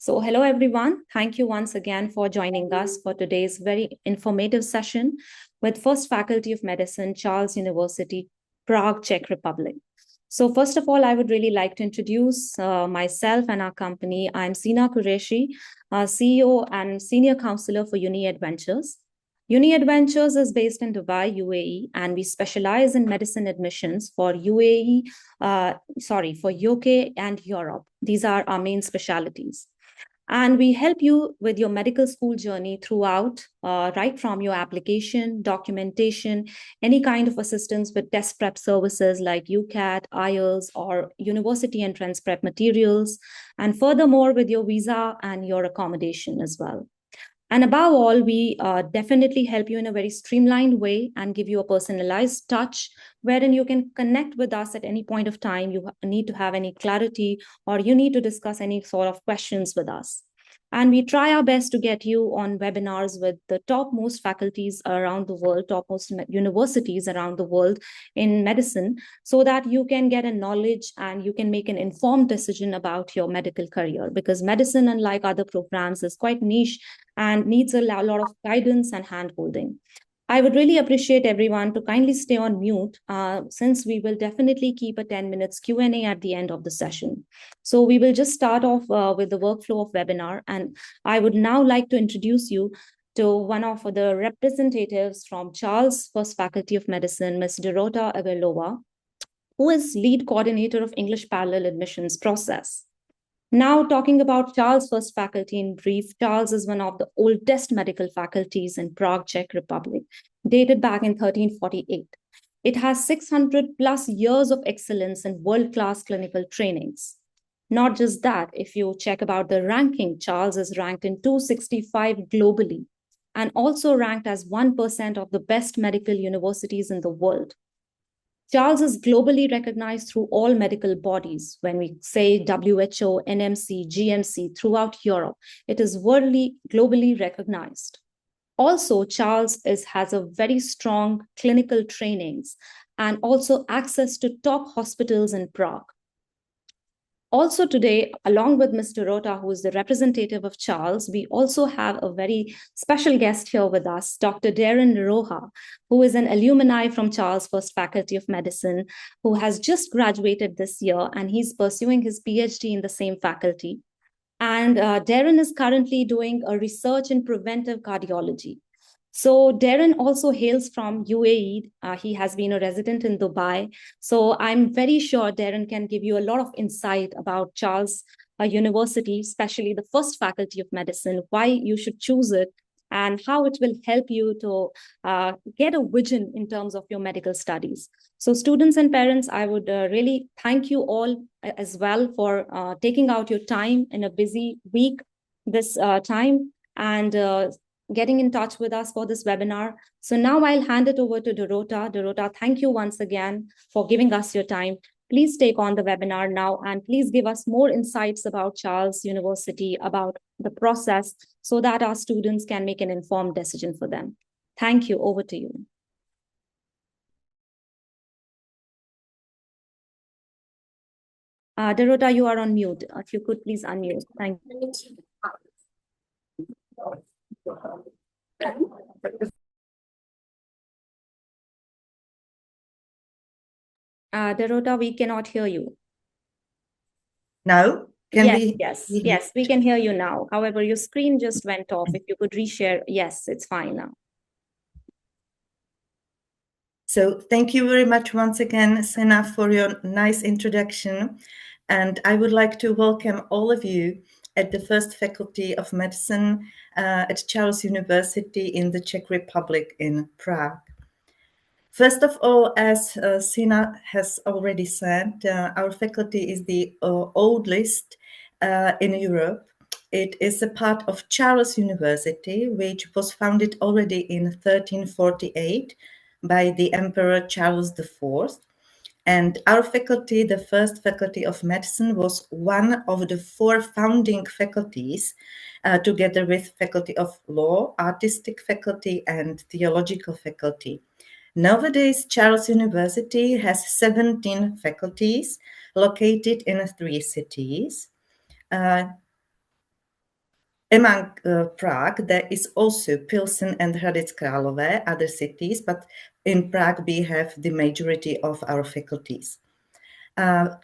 So hello, everyone. Thank you once again for joining us for today's very informative session with First Faculty of Medicine, Charles University, Prague, Czech Republic. So first of all, I would really like to introduce myself and our company. I'm Sina Qureshi, CEO and Senior Counselor for UniED Ventures. UniED Ventures is based in Dubai, UAE, and we specialize in medicine admissions for for UK and Europe. These are our main specialities. And we help you with your medical school journey throughout, right from your application, documentation, any kind of assistance with test prep services like UCAT, IELTS, or university entrance prep materials, and furthermore with your visa and your accommodation as well. And above all, we definitely help you in a very streamlined way and give you a personalized touch wherein you can connect with us at any point of time. You need to have any clarity or you need to discuss any sort of questions with us. And we try our best to get you on webinars with the topmost faculties around the world, topmost universities around the world in medicine, so that you can get a knowledge and you can make an informed decision about your medical career. Because medicine, unlike other programs, is quite niche and needs a lot of guidance and handholding. I would really appreciate everyone to kindly stay on mute since we will definitely keep a 10 minutes Q&A at the end of the session. So we will just start off with the workflow of webinar. And I would now like to introduce you to one of the representatives from Charles First Faculty of Medicine, Ms. Dorota Egerlová, who is lead coordinator of English parallel admissions process. Now, talking about Charles First Faculty in brief, Charles is one of the oldest medical faculties in Prague, Czech Republic, dated back in 1348. It has 600 plus years of excellence in world-class clinical trainings. Not just that, if you check about the ranking, Charles is ranked in 265 globally and also ranked as 1% of the best medical universities in the world. Charles is globally recognized through all medical bodies. When we say WHO, NMC, GMC throughout Europe, it is globally recognized. Also, Charles has a very strong clinical trainings and also access to top hospitals in Prague. Also today, along with Ms. Dorota, who is the representative of Charles, we also have a very special guest here with us, Dr. Darren Roja, who is an alumni from Charles First Faculty of Medicine, who has just graduated this year, and he's pursuing his PhD in the same faculty. And Darren is currently doing a research in preventive cardiology. So Darren also hails from UAE. He has been a resident in Dubai. So I'm very sure Darren can give you a lot of insight about Charles University, especially the First Faculty of Medicine, why you should choose it, and how it will help you to get a vision in terms of your medical studies. So students and parents, I would really thank you all as well for taking out your time in a busy week this time and getting in touch with us for this webinar. So now I'll hand it over to Dorota. Dorota, thank you once again for giving us your time. Please take on the webinar now and please give us more insights about Charles University, about the process, so that our students can make an informed decision for them. Thank you. Over to you. Dorota, you are on mute. If you could please unmute. Thank you. Dorota, we cannot hear you. No? Yes, we can hear you now. However, your screen just went off. If you could reshare, yes, it's fine now. So thank you very much once again, Sena, for your nice introduction. And I would like to welcome all of you at the First Faculty of Medicine at Charles University in the Czech Republic in Prague. First of all, as Sina has already said, our faculty is the oldest in Europe. It is a part of Charles University, which was founded already in 1348 by the Emperor Charles IV. And our faculty, the First Faculty of Medicine, was one of the 4 founding faculties, together with Faculty of Law, Artistic Faculty, and Theological Faculty. Nowadays, Charles University has 17 faculties located in 3 cities. Among Prague, there is also Pilsen and Hradec Králové, other cities, but in Prague we have the majority of our faculties.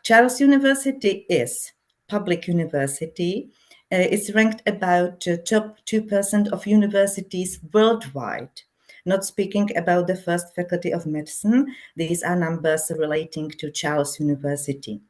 Charles University is public university. It's ranked about top 2% of universities worldwide. Not speaking about the first faculty of medicine, these are numbers relating to Charles University.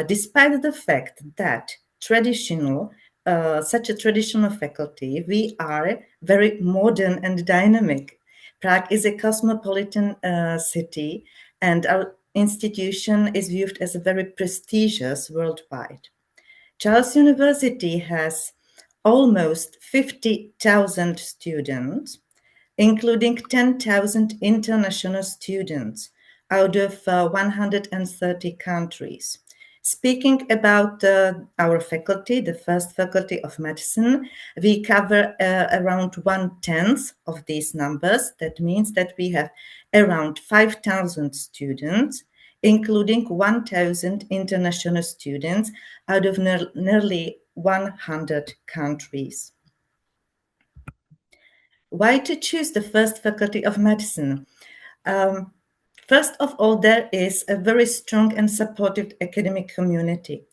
Despite the fact that such a traditional faculty, we are very modern and dynamic. Prague is a cosmopolitan city, and our institution is viewed as very prestigious worldwide. Charles University has almost 50,000 students, including 10,000 international students out of 130 countries. Speaking about our faculty, the first faculty of medicine, we cover around 1/10 of these numbers. That means that we have around 5,000 students, including 1,000 international students out of nearly 100 countries. Why to choose the first faculty of medicine? First of all, there is a very strong and supportive academic community.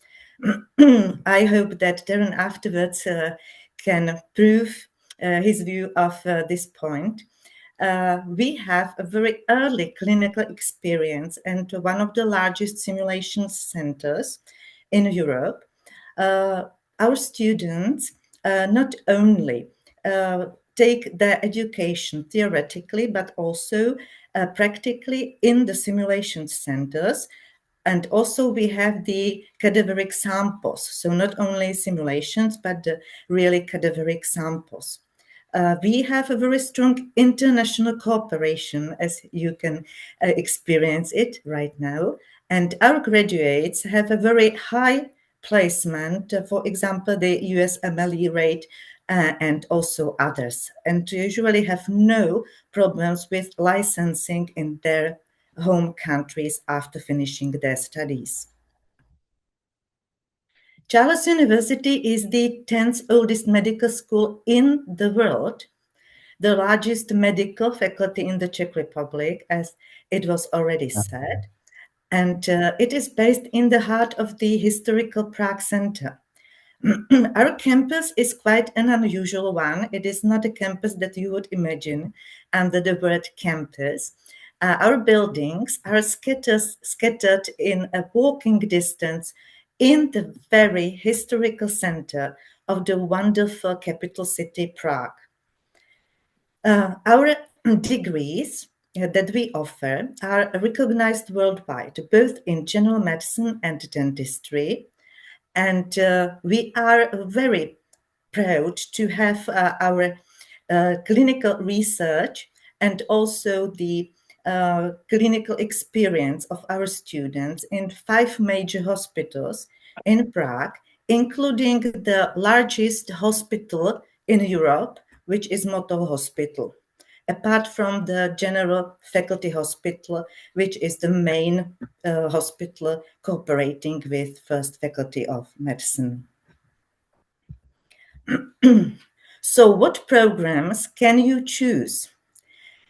I hope that Darren afterwards can prove his view of this point. We have a very early clinical experience and one of the largest simulation centers in Europe. Our students not only take their education theoretically, but also practically in the simulation centers. And also we have the cadaveric samples. So not only simulations, but really cadaveric samples. We have a very strong international cooperation, as you can experience it right now. And our graduates have a very high placement, for example, the USMLE rate and also others, and usually have no problems with licensing in their home countries after finishing their studies. Charles University is the 10th oldest medical school in the world, the largest medical faculty in the Czech Republic, as it was already said, and it is based in the heart of the historical Prague Center. Our campus is quite an unusual one. It is not a campus that you would imagine under the word campus. Our buildings are scattered in a walking distance in the very historical center of the wonderful capital city, Prague. Our degrees that we offer are recognized worldwide, both in general medicine and dentistry. And we are very proud to have our clinical research and also the clinical experience of our students in 5 major hospitals in Prague, including the largest hospital in Europe, which is Motol Hospital, apart from the General Faculty Hospital, which is the main hospital cooperating with First Faculty of Medicine. So what programs can you choose?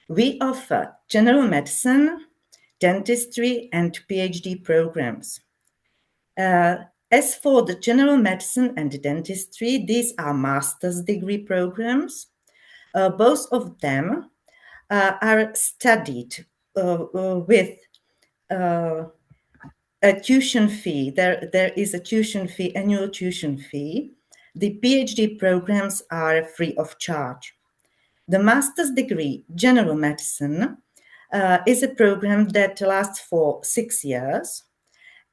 We offer general medicine, dentistry, and PhD programs. As for the general medicine and dentistry, these are master's degree programs. Both of them are studied with a tuition fee. There is a tuition fee, annual tuition fee. The PhD programs are free of charge. The master's degree, general medicine, is a program that lasts for 6 years.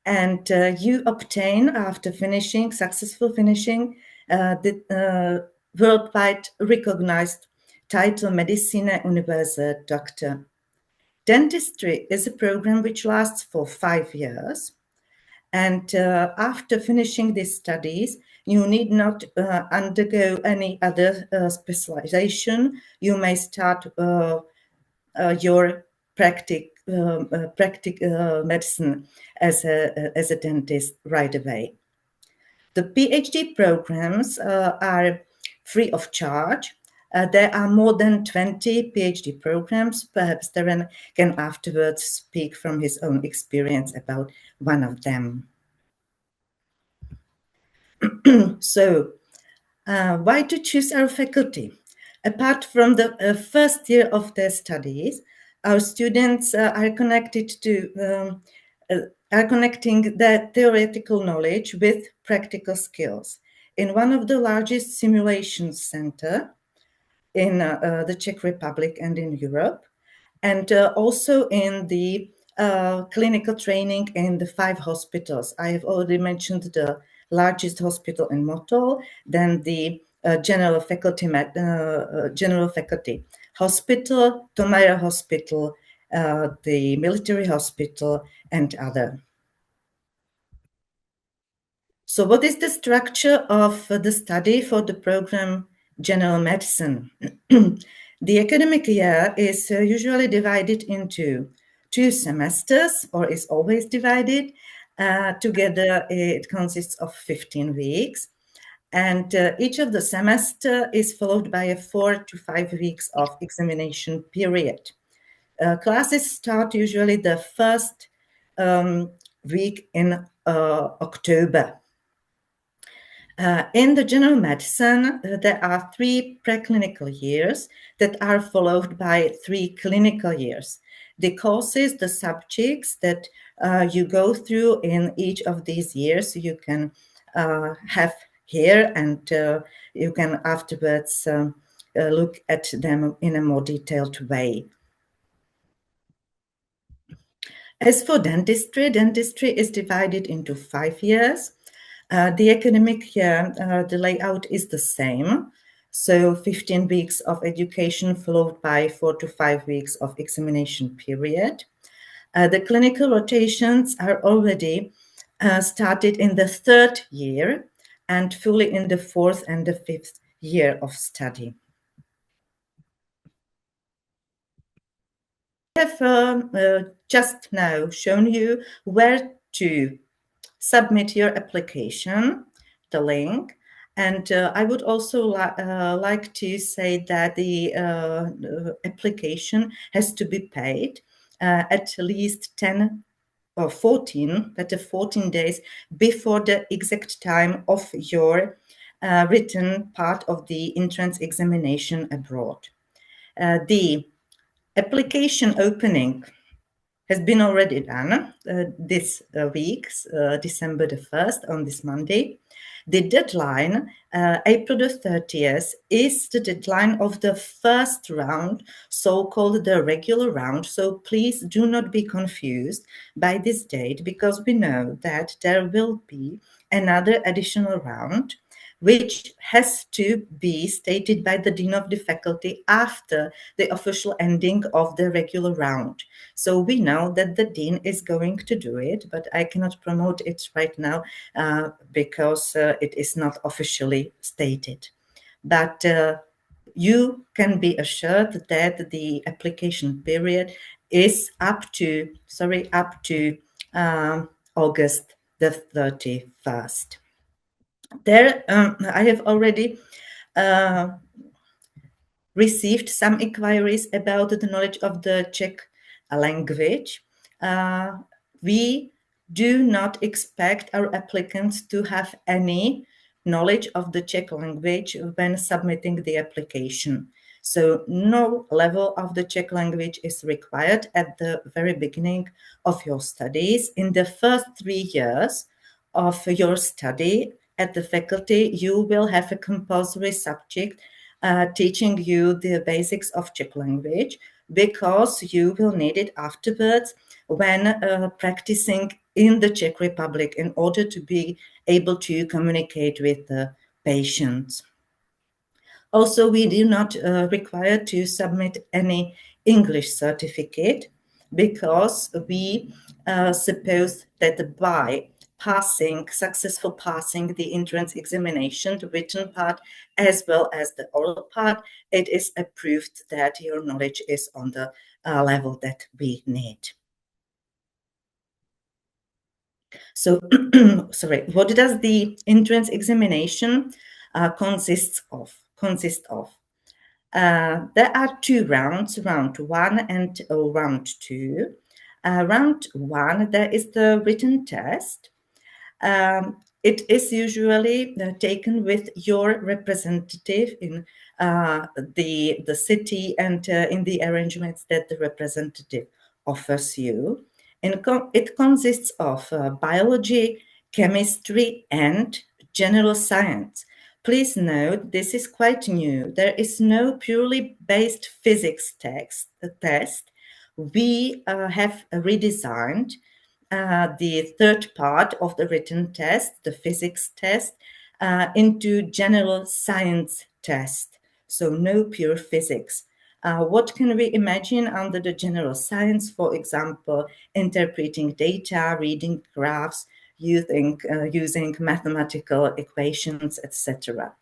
And you obtain, after successful finishing, the worldwide recognized title Medicina Universal Doctor. Dentistry is a program which lasts for 5 years. And after finishing these studies, you need not undergo any other specialization. You may start your practice medicine as a dentist right away. The PhD programs are free of charge. There are more than 20 PhD programs. Perhaps Darren can afterwards speak from his own experience about one of them. So, why to choose our faculty? Apart from the first year of their studies, our students are connected to are connecting their theoretical knowledge with practical skills in one of the largest simulation center in the Czech Republic and in Europe, and also in the clinical training in the 5 hospitals. I have already mentioned the largest hospital in Motol, then the general faculty hospital, Tomara Hospital, the military hospital, and other. So what is the structure of the study for the program General Medicine? The academic year is usually divided into 2 semesters, or is always divided. Together, it consists of 15 weeks. And each of the semester is followed by a 4 to 5 weeks of examination period. Classes start usually the first week in October. In the general medicine, there are 3 preclinical years that are followed by 3 clinical years. The courses, the subjects that you go through in each of these years, you can have here, and you can afterwards look at them in a more detailed way. As for dentistry, dentistry is divided into 5 years. The academic year, the layout is the same. So 15 weeks of education followed by 4 to 5 weeks of examination period. The clinical rotations are already started in the 3rd year and fully in the 4th and the 5th year of study. I have just now shown you where to submit your application, the link. And I would also like to say that the application has to be paid at least 10 or 14, that is 14 days before the exact time of your written part of the entrance examination abroad. The application opening has been already done this week, December the 1st, on this Monday. The deadline, April the 30th, is the deadline of the first round, so-called the regular round. So please do not be confused by this date, because we know that there will be another additional round, which has to be stated by the Dean of the Faculty after the official ending of the regular round. So we know that the Dean is going to do it, but I cannot promote it right now because it is not officially stated. But you can be assured that the application period is up to August the 31st. There, I have already received some inquiries about the knowledge of the Czech language. We do not expect our applicants to have any knowledge of the Czech language when submitting the application. So no level of the Czech language is required at the very beginning of your studies. In the first 3 years of your study at the faculty, you will have a compulsory subject teaching you the basics of Czech language, because you will need it afterwards when practicing in the Czech Republic in order to be able to communicate with the patients. Also, we do not require to submit any English certificate, because we suppose that by successful passing the entrance examination, the written part as well as the oral part, it is approved that your knowledge is on the level that we need. So, sorry, what does the entrance examination consists of? consist of? There are two rounds, round one and round two. Round one, there is the written test. It is usually taken with your representative in the city and in the arrangements that the representative offers you. And it consists of biology, chemistry, and general science. Please note, this is quite new. There is no purely based physics test. We have redesigned the third part of the written test, the physics test, into general science test. So no pure physics. What can we imagine under the general science? For example, interpreting data, reading graphs, using mathematical equations, etc.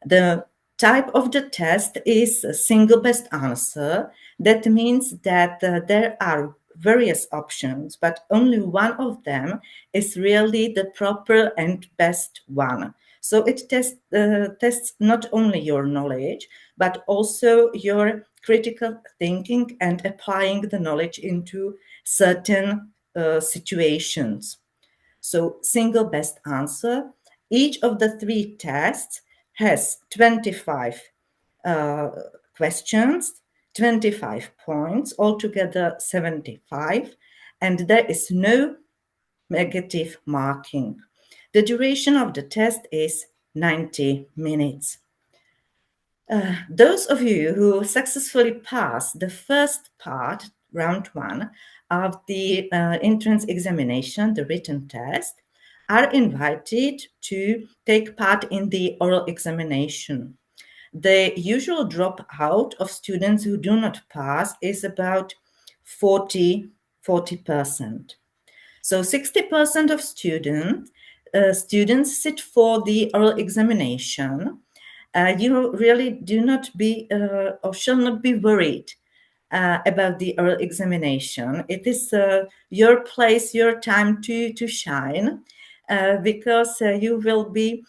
The type of the test is a single best answer. That means that there are various options, but only one of them is really the proper and best one. So it tests not only your knowledge, but also your critical thinking and applying the knowledge into certain situations. So single best answer. Each of the three tests has 25 questions, 25 points, altogether 75, and there is no negative marking. The duration of the test is 90 minutes. Those of you who successfully passed the first part, round one, of the entrance examination, the written test, are invited to take part in the oral examination. The usual dropout of students who do not pass is about 40%. So 60% of students sit for the oral examination. You really do not be or shall not be worried about the oral examination. It is your place, your time to shine, because you will be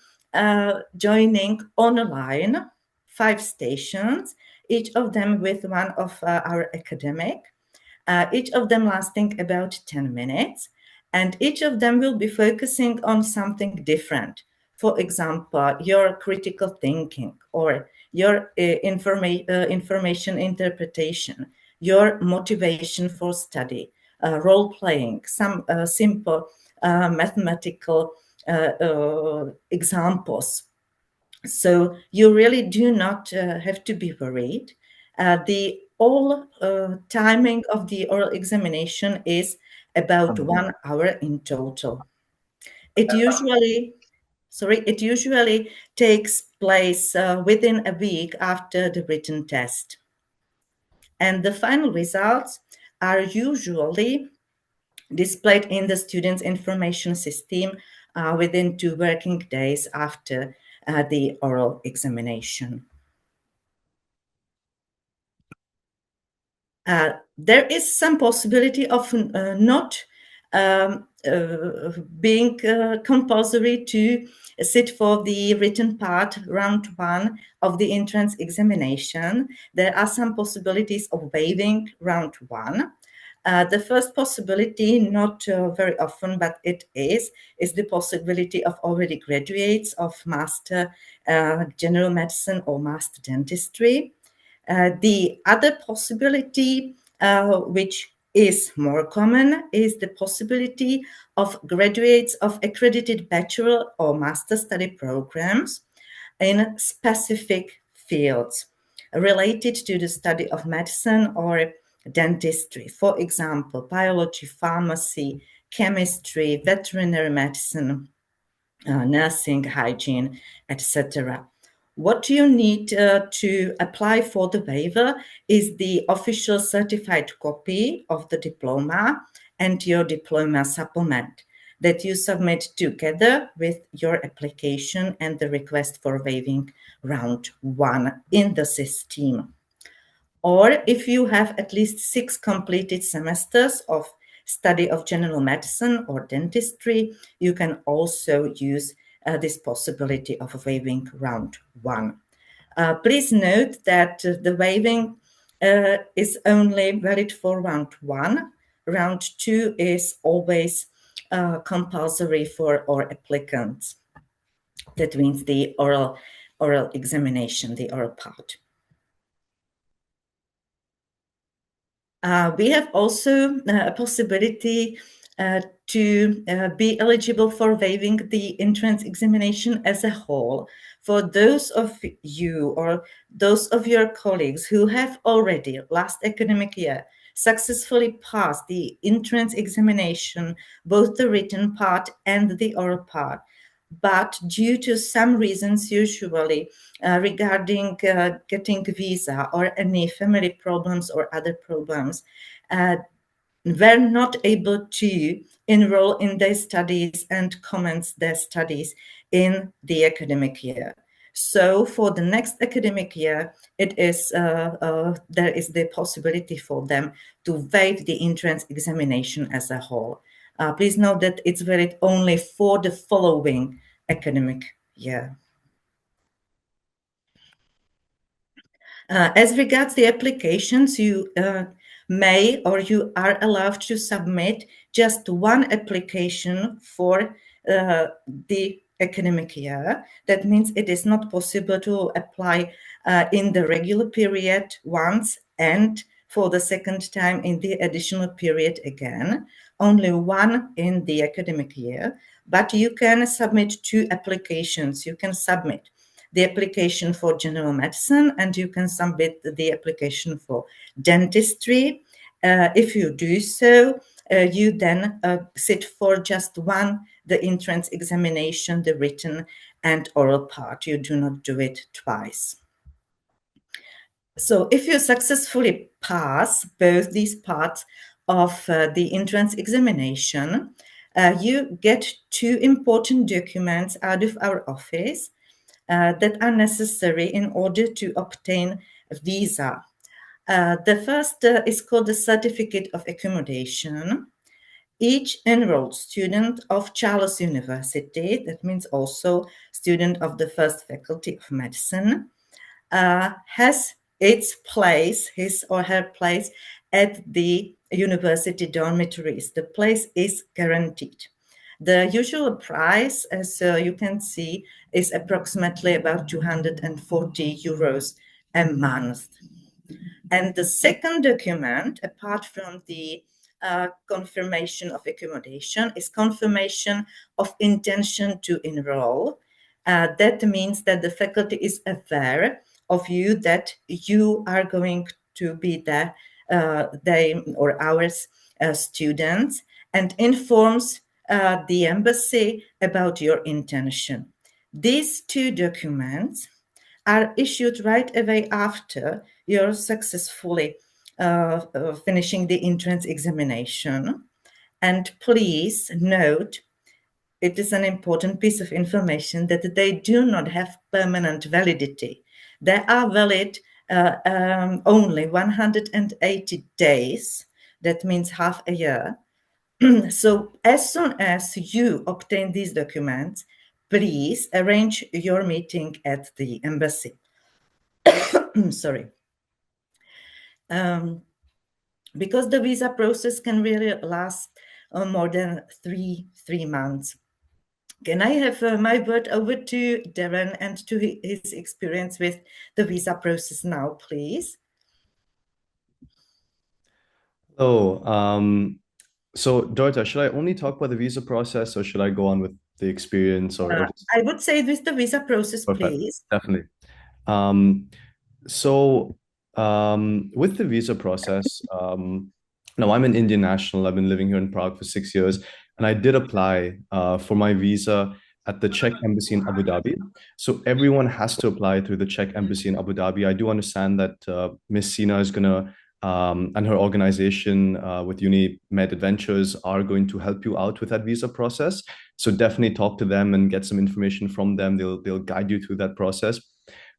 joining online 5 stations, each of them with one of our academic, each of them lasting about 10 minutes, and each of them will be focusing on something different. For example, your critical thinking or your information interpretation, your motivation for study, role playing, some simple mathematical examples. So you really do not have to be worried. The all timing of the oral examination is about 1 hour in total. It usually takes place within a week after the written test. And the final results are usually displayed in the student's information system within 2 working days after the oral examination. There is some possibility of not being compulsory to sit for the written part, round one of the entrance examination. There are some possibilities of waiving round one. The first possibility, not very often, but it is the possibility of already graduates of Master General Medicine or Master Dentistry. The other possibility, which is more common, is the possibility of graduates of accredited bachelor or master study programs in specific fields related to the study of medicine or dentistry. For example, biology, pharmacy, chemistry, veterinary medicine, nursing, hygiene, etc. What you need to apply for the waiver is the official certified copy of the diploma and your diploma supplement that you submit together with your application and the request for waiving round one in the system. Or if you have at least 6 completed semesters of study of general medicine or dentistry, you can also use this possibility of waiving round one. Please note that the waiving is only valid for round 1. Round 2 is always compulsory for all applicants. That means the oral examination, the oral part. We have also a possibility to be eligible for waiving the entrance examination as a whole. For those of you or those of your colleagues who have already last academic year successfully passed the entrance examination, both the written part and the oral part, but due to some reasons, usually regarding getting visa or any family problems or other problems, were not able to enroll in their studies and commence their studies in the academic year. So for the next academic year, it is there is the possibility for them to waive the entrance examination as a whole. Please note that it's valid only for the following academic year. As regards the applications, you may or you are allowed to submit just one application for the academic year. That means it is not possible to apply in the regular period once and for the second time in the additional period again. Only one in the academic year, but you can submit 2 applications. You can submit the application for general medicine and you can submit the application for dentistry. If you do so, you then sit for just one, the entrance examination, the written and oral part. You do not do it twice. So if you successfully pass both these parts of the entrance examination, you get 2 important documents out of our office that are necessary in order to obtain a visa. The first is called the Certificate of Accommodation. Each enrolled student of Charles University, that means also student of the first faculty of medicine, has its place, his or her place at the university dormitories. The place is guaranteed. The usual price, as you can see, is approximately about 240 euros a month. And the second document, apart from the confirmation of accommodation, is confirmation of intention to enroll. That means that the faculty is aware of you, that you are going to be there, they or our students, and informs the embassy about your intention. These 2 documents are issued right away after you're successfully finishing the entrance examination. And please note, it is an important piece of information that they do not have permanent validity. They are valid only 180 days. That means half a year. So as soon as you obtain these documents, please arrange your meeting at the embassy. Sorry. Because the visa process can really last more than three months. Can I have my word over to Darren and to his experience with the visa process now, please? Hello. So, Dorota, should I only talk about the visa process or should I go on with the experience or just... I would say with the visa process, Perfect. please. Definitely. With the visa process, now I'm an Indian national. I've been living here in Prague for 6 years, and I did apply for my visa at the Czech embassy in Abu Dhabi. So everyone has to apply through the Czech embassy in Abu Dhabi. I do understand that Miss Sina is gonna and her organization with UniED Ventures are going to help you out with that visa process. So definitely talk to them and get some information from them. They'll guide you through that process.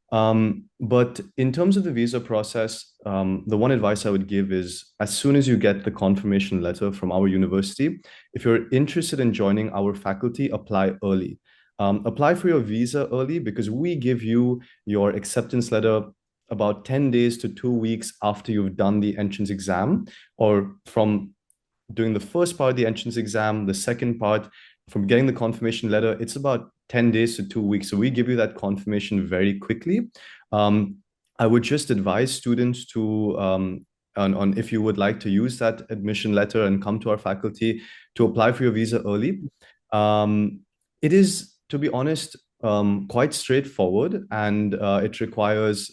But in terms of the visa process, the one advice I would give is as soon as you get the confirmation letter from our university, if you're interested in joining our faculty, apply early. apply for your visa early, because we give you your acceptance letter about 10 days to 2 weeks after you've done the entrance exam, or from doing the first part of the entrance exam, the second part, from getting the confirmation letter, it's about 10 days to 2 weeks. So we give you that confirmation very quickly. I would just advise students to, on if you would like to use that admission letter and come to our faculty, to apply for your visa early. It is, to be honest, quite straightforward, and it requires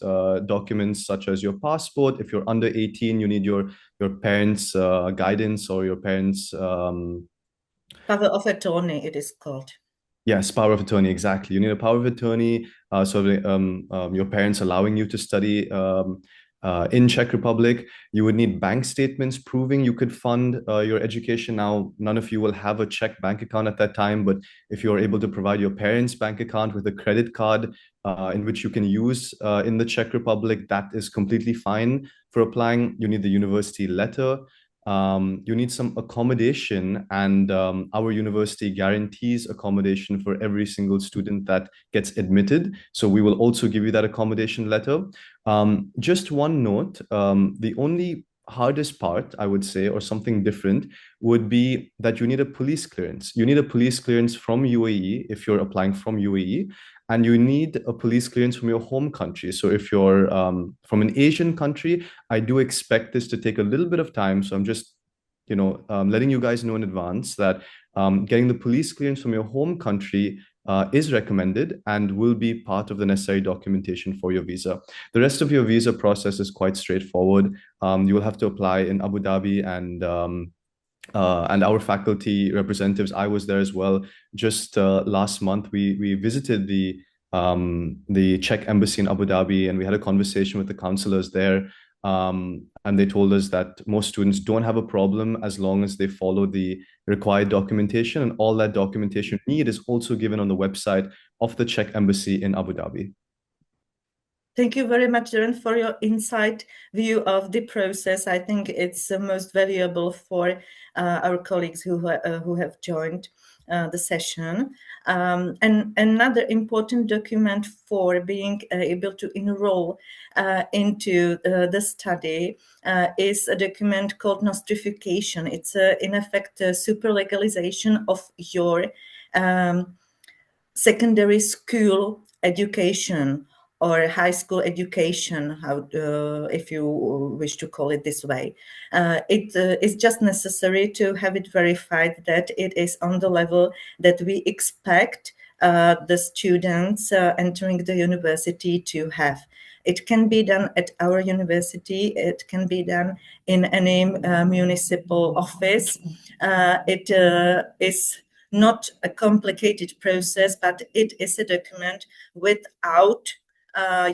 documents such as your passport. If you're under 18, you need your parents' guidance, or your parents' power of attorney, it is called. Yes, power of attorney, exactly. You need a power of attorney, your parents allowing you to study in Czech Republic. You would need bank statements proving you could fund your education. Now, none of you will have a Czech bank account at that time, but if you're able to provide your parents' bank account with a credit card in which you can use in the Czech Republic, that is completely fine for applying. You need the university letter. You need some accommodation, and our university guarantees accommodation for every single student that gets admitted. So we will also give you that accommodation letter. Just one note, the only hardest part, I would say, or something different, would be that you need a police clearance. You need a police clearance from UAE if you're applying from UAE, and you need a police clearance from your home country. So if you're from an Asian country, I do expect this to take a little bit of time. So I'm just, letting you guys know in advance that getting the police clearance from your home country is recommended and will be part of the necessary documentation for your visa. The rest of your visa process is quite straightforward. You will have to apply in Abu Dhabi, and our faculty representatives, I was there as well. Just last month, we visited the Czech embassy in Abu Dhabi, and we had a conversation with the counselors there. And they told us that most students don't have a problem as long as they follow the required documentation, and all that documentation you need is also given on the website of the Czech embassy in Abu Dhabi. Thank you very much, Darren, for your insight view of the process. I think it's most valuable for our colleagues who have joined the session. And another important document for being able to enroll into the study is a document called nostrification. It's in effect a super legalization of your secondary school education, or high school education, if you wish to call it this way. It is just necessary to have it verified that it is on the level that we expect the students entering the university to have. It can be done at our university. It can be done in any municipal office. It is not a complicated process, but it is a document without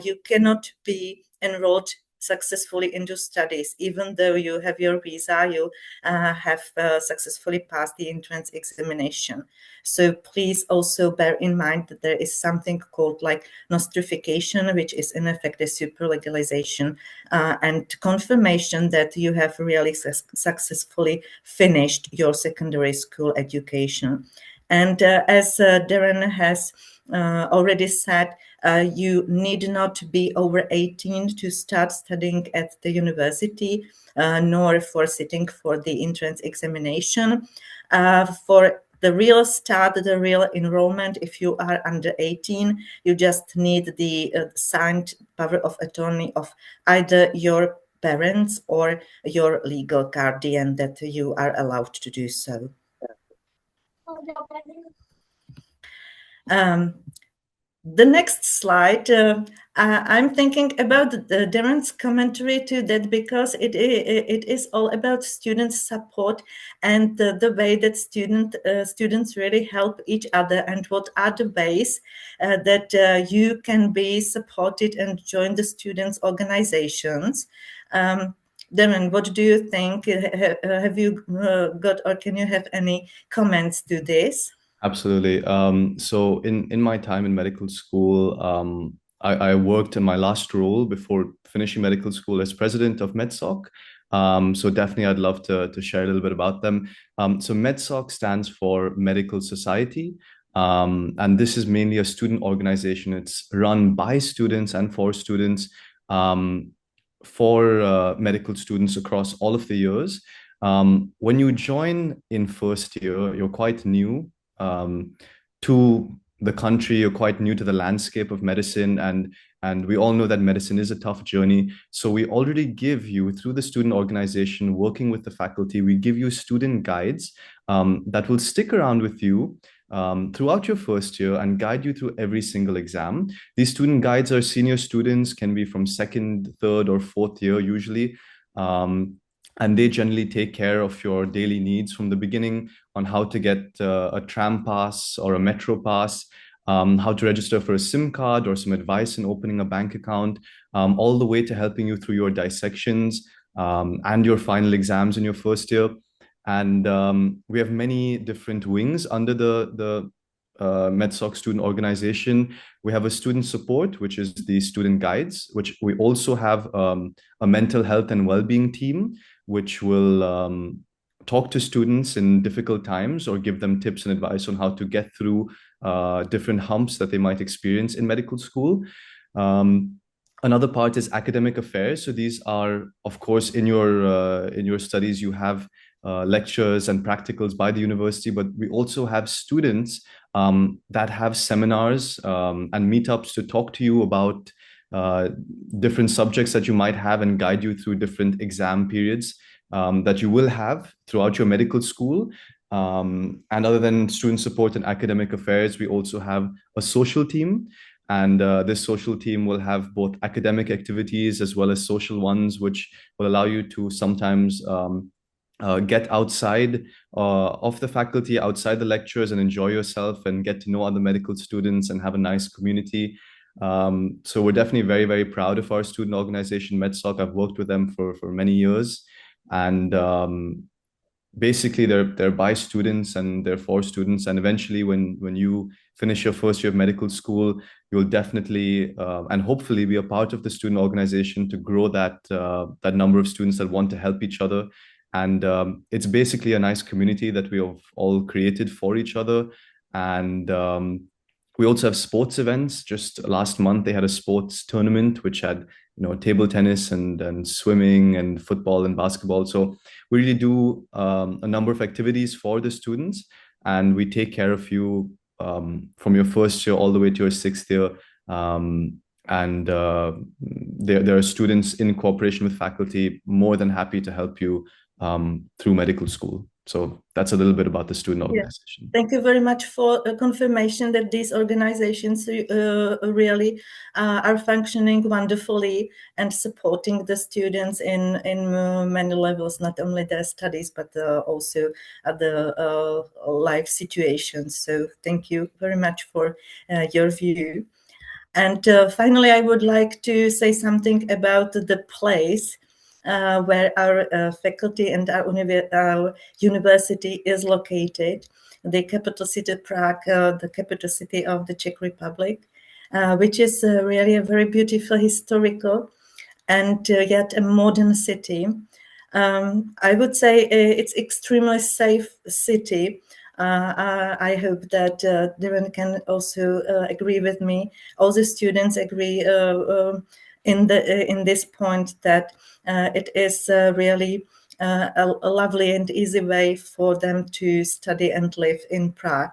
you cannot be enrolled successfully into studies. Even though you have your visa, you have successfully passed the entrance examination. So please also bear in mind that there is something called like nostrification, which is in effect a super legalization and confirmation that you have really successfully finished your secondary school education. And as Darren has already said, you need not be over 18 to start studying at the university, nor for sitting for the entrance examination. For the real start, the real enrollment, if you are under 18, you just need the signed power of attorney of either your parents or your legal guardian that you are allowed to do so. The next slide, I'm thinking about Darren's commentary to that, because it is all about student support and the way that students really help each other, and what are the ways that you can be supported and join the students' organizations. Darren, what do you think? Have you got, or can you have any comments to this? Absolutely. So in my time in medical school, I worked in my last role before finishing medical school as president of MedSoc. So definitely I'd love to share a little bit about them. So MedSoc stands for Medical Society. And this is mainly a student organization. It's run by students and for students, for medical students across all of the years. When you join in first year, you're quite new to the country, you're quite new to the landscape of medicine, and we all know that medicine is a tough journey. So we already give you, through the student organization, working with the faculty, we give you student guides that will stick around with you throughout your first year and guide you through every single exam. These student guides are senior students, can be from second, third, or fourth year usually. And they generally take care of your daily needs from the beginning on how to get a tram pass or a metro pass, how to register for a SIM card or some advice in opening a bank account, all the way to helping you through your dissections and your final exams in your first year. And we have many different wings under the MedSoc student organization. We have a student support, which is the student guides, which we also have a mental health and well-being team, which will talk to students in difficult times or give them tips and advice on how to get through different humps that they might experience in medical school. Another part is academic affairs. So these are, of course, in your studies, you have lectures and practicals by the university, but we also have students that have seminars and meetups to talk to you about different subjects that you might have and guide you through different exam periods that you will have throughout your medical school. And other than student support and academic affairs, we also have a social team. And this social team will have both academic activities as well as social ones, which will allow you to sometimes get outside of the faculty, outside the lectures, and enjoy yourself and get to know other medical students and have a nice community. So we're definitely very, very proud of our student organization, MedSoc. I've worked with them for many years. And basically they're by students and they're for students. And eventually when you finish your first year of medical school, you'll definitely and hopefully be a part of the student organization to grow that number of students that want to help each other. And it's basically a nice community that we have all created for each other. And we also have sports events. Just last month, they had a sports tournament, which had, table tennis and swimming and football and basketball. So we really do a number of activities for the students, and we take care of you from your first year all the way to your sixth year. And there are students in cooperation with faculty more than happy to help you through medical school. So that's a little bit about the student organization. Yeah. Thank you very much for a confirmation that these organizations really are functioning wonderfully and supporting the students in many levels, not only their studies, but also other life situations. So thank you very much for your view. And finally, I would like to say something about the place where our faculty and our university is located, the capital city Prague, the capital city of the Czech Republic, which is really a very beautiful, historical, and yet a modern city. I would say it's extremely safe city. I hope that Darren can also agree with me. All the students agree in this point that it is really a lovely and easy way for them to study and live in Prague.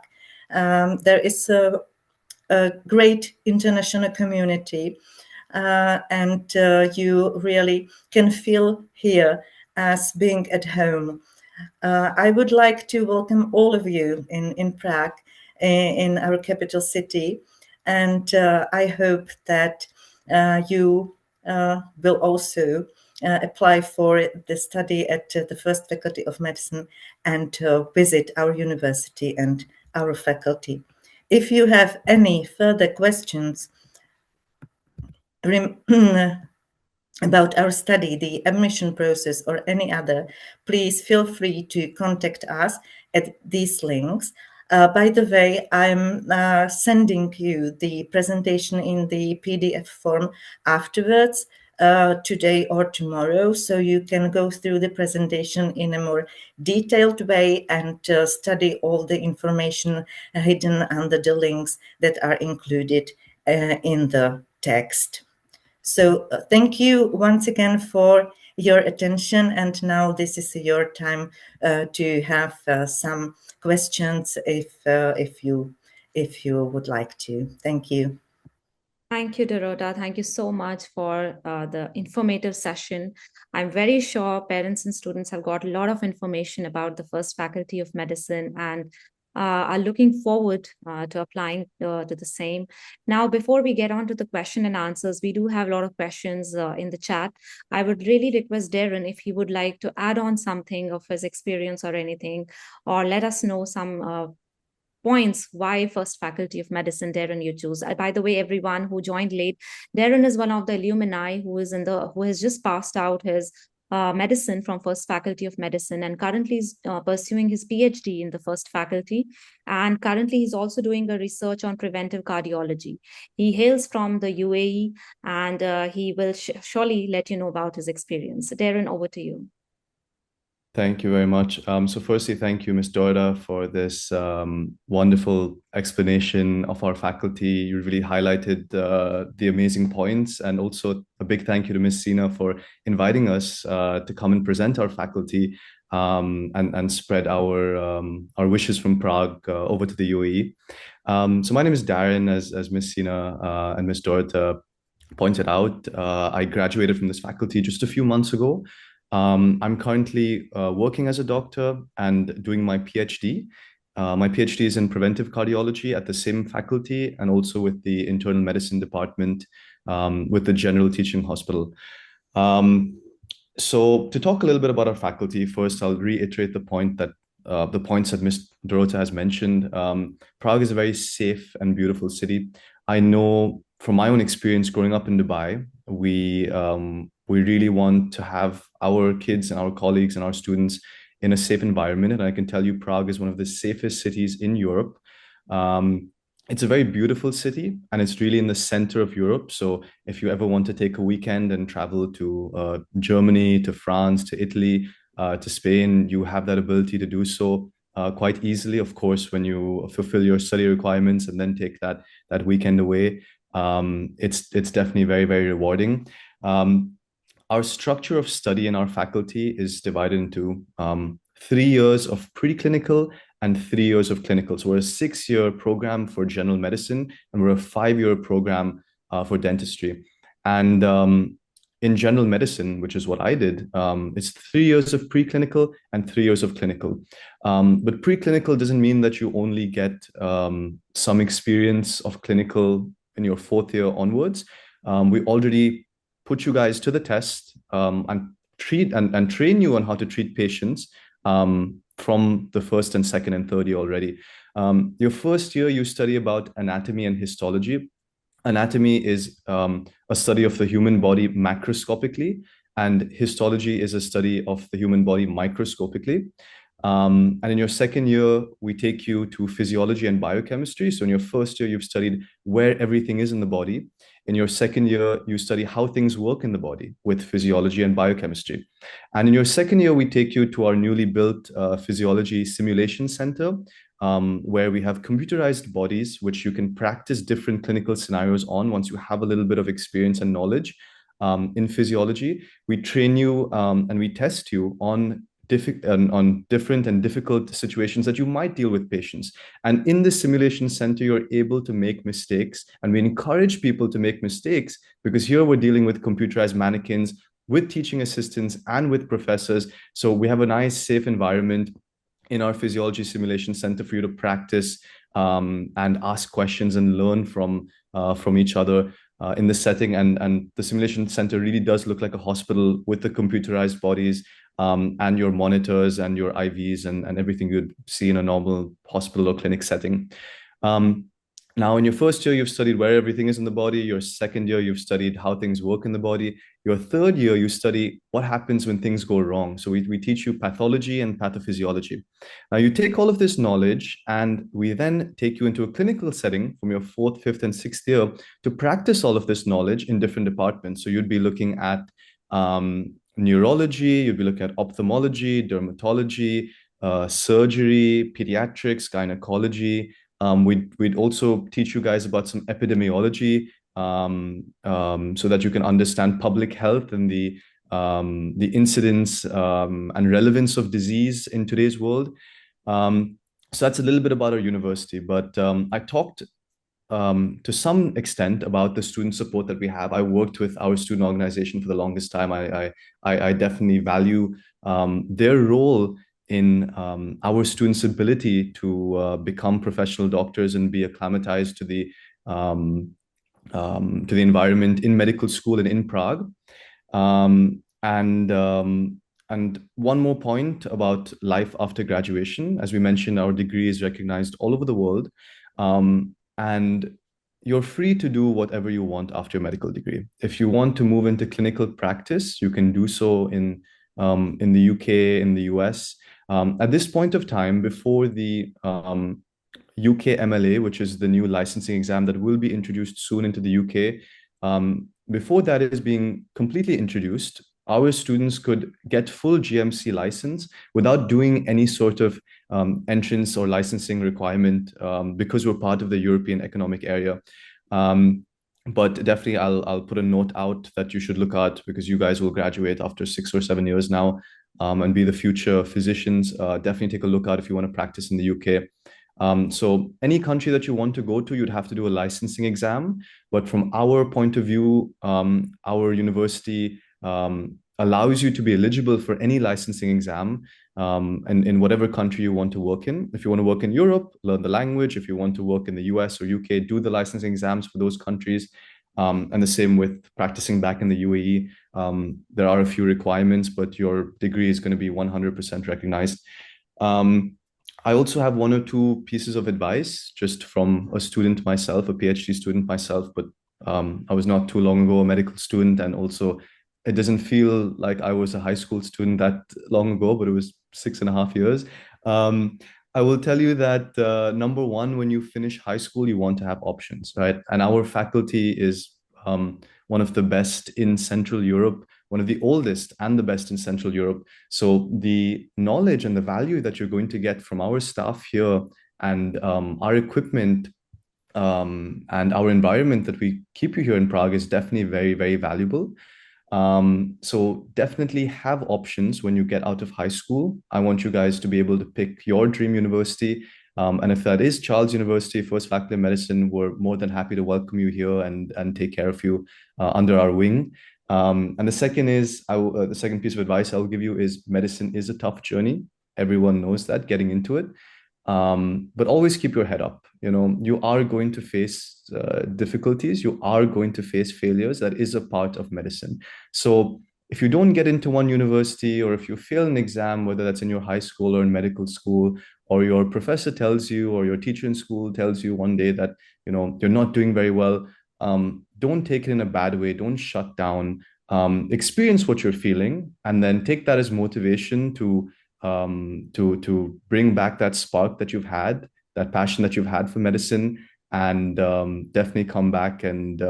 There is a great international community, and you really can feel here as being at home. I would like to welcome all of you in Prague, in our capital city, and I hope that you will also apply for the study at the First Faculty of Medicine and visit our university and our faculty. If you have any further questions about our study, the admission process, or any other, please feel free to contact us at these links. By the way, I'm sending you the presentation in the PDF form afterwards. today or tomorrow, so you can go through the presentation in a more detailed way and study all the information hidden under the links that are included in the text. So thank you once again for your attention, and now this is your time to have some questions if you would like to. Thank you. Thank you, Dorota. Thank you so much for the informative session. I'm very sure parents and students have got a lot of information about the first faculty of medicine and are looking forward to applying to the same. Now, before we get on to the question and answers, we do have a lot of questions in the chat. I would really request Darren if he would like to add on something of his experience or anything, or let us know some points why first faculty of medicine, Darren, you choose. By the way, everyone who joined late, Darren is one of the alumni who has just passed out his medicine from first faculty of medicine and currently is pursuing his PhD in the first faculty, and currently he's also doing a research on preventive cardiology. He hails from the UAE, and he will surely let you know about his experience. Darren, over to you. Thank you very much. So firstly, thank you, Ms. Dorota, for this wonderful explanation of our faculty. You really highlighted the amazing points, and also a big thank you to Ms. Sina for inviting us to come and present our faculty and spread our wishes from Prague over to the UAE. So my name is Darren, as Ms. Sina and Ms. Dorota pointed out. I graduated from this faculty just a few months ago. I'm currently working as a doctor and doing my PhD. My PhD is in preventive cardiology at the same faculty and also with the internal medicine department with the general teaching hospital. So to talk a little bit about our faculty, first I'll reiterate the points that Ms. Dorota has mentioned. Prague is a very safe and beautiful city. I know from my own experience growing up in Dubai, we really want to have our kids and our colleagues and our students in a safe environment. And I can tell you Prague is one of the safest cities in Europe. It's a very beautiful city and it's really in the center of Europe. So if you ever want to take a weekend and travel to Germany, to France, to Italy, to Spain, you have that ability to do so quite easily. Of course, when you fulfill your study requirements and then take that weekend away, it's definitely very, very rewarding. Our structure of study in our faculty is divided into 3 years of preclinical and 3 years of clinical. So we're a 6-year program for general medicine, and we're a 5-year program for dentistry. And in general medicine, which is what I did, it's 3 years of preclinical and 3 years of clinical. But preclinical doesn't mean that you only get some experience of clinical in your 4th year onwards. We already put you guys to the test and train you on how to treat patients from the 1st and 2nd and 3rd year already. Your 1st year, you study about anatomy and histology. Anatomy is a study of the human body macroscopically, and histology is a study of the human body microscopically. And in your 2nd year, we take you to physiology and biochemistry. So in your 1st year, you've studied where everything is in the body. In your 2nd year, you study how things work in the body with physiology and biochemistry. And in your 2nd year, we take you to our newly built physiology simulation center, where we have computerized bodies, which you can practice different clinical scenarios on once you have a little bit of experience and knowledge in physiology. We train you and we test you on different and difficult situations that you might deal with patients. And in the simulation center, you're able to make mistakes. And we encourage people to make mistakes because here we're dealing with computerized mannequins, with teaching assistants and with professors. So we have a nice, safe environment in our physiology simulation center for you to practice and ask questions and learn from each other in the setting. And the simulation center really does look like a hospital with the computerized bodies and your monitors and your IVs and everything you'd see in a normal hospital or clinic setting. Now, in your first year, you've studied where everything is in the body. Your second year, you've studied how things work in the body. Your third year, you study what happens when things go wrong. So we teach you pathology and pathophysiology. Now, you take all of this knowledge, and we then take you into a clinical setting from your fourth, fifth, and sixth year to practice all of this knowledge in different departments. So you'd be looking at neurology, you'd be looking at ophthalmology, dermatology, surgery, pediatrics, gynecology. We'd also teach you guys about some epidemiology, so that you can understand public health and the incidence and relevance of disease in today's world. So that's a little bit about our university. But I talked to some extent about the student support that we have. I worked with our student organization for the longest time. I definitely value their role in our students' ability to become professional doctors and be acclimatized to the environment in medical school and in Prague. And one more point about life after graduation. As we mentioned, our degree is recognized all over the world. And you're free to do whatever you want after your medical degree. If you want to move into clinical practice, you can do so in the UK, in the US. At this point of time, before the UK MLA, which is the new licensing exam that will be introduced soon into the UK, before that is being completely introduced, our students could get full GMC license without doing any sort of entrance or licensing requirement, because we're part of the European Economic Area. But definitely, I'll put a note out that you should look at, because you guys will graduate after 6 or 7 years now, and be the future physicians. Definitely take a look out if you want to practice in the UK. So any country that you want to go to, you'd have to do a licensing exam. But from our point of view, our university allows you to be eligible for any licensing exam, and in whatever country you want to work in. If you want to work in Europe, learn the language. If you want to work in the US or UK, do the licensing exams for those countries. And the same with practicing back in the UAE. There are a few requirements, but your degree is going to be 100% recognized. I also have one or two pieces of advice just from a student myself, a PhD student myself, but I was not too long ago a medical student, and also it doesn't feel like I was a high school student that long ago, but it was 6.5 years. I will tell you that number one, when you finish high school, you want to have options, right? And our faculty is one of the best in Central Europe, one of the oldest and the best in Central Europe. So the knowledge and the value that you're going to get from our staff here, and our equipment, and our environment that we keep you here in Prague, is definitely very, very valuable. So definitely have options when you get out of high school. I want you guys to be able to pick your dream university. And if that is Charles University, First Faculty of Medicine, we're more than happy to welcome you here and take care of you under our wing. And the second is, the second piece of advice I'll give you is, medicine is a tough journey. Everyone knows that getting into it. But always keep your head up. You know, you are going to face difficulties. You are going to face failures. That is a part of medicine. So if you don't get into one university, or if you fail an exam, whether that's in your high school or in medical school, or your professor tells you, or your teacher in school tells you one day that, you know, you're not doing very well, don't take it in a bad way. Don't shut down. Experience what you're feeling, and then take that as motivation to bring back that spark that you've had, that passion that you've had for medicine, and definitely come back and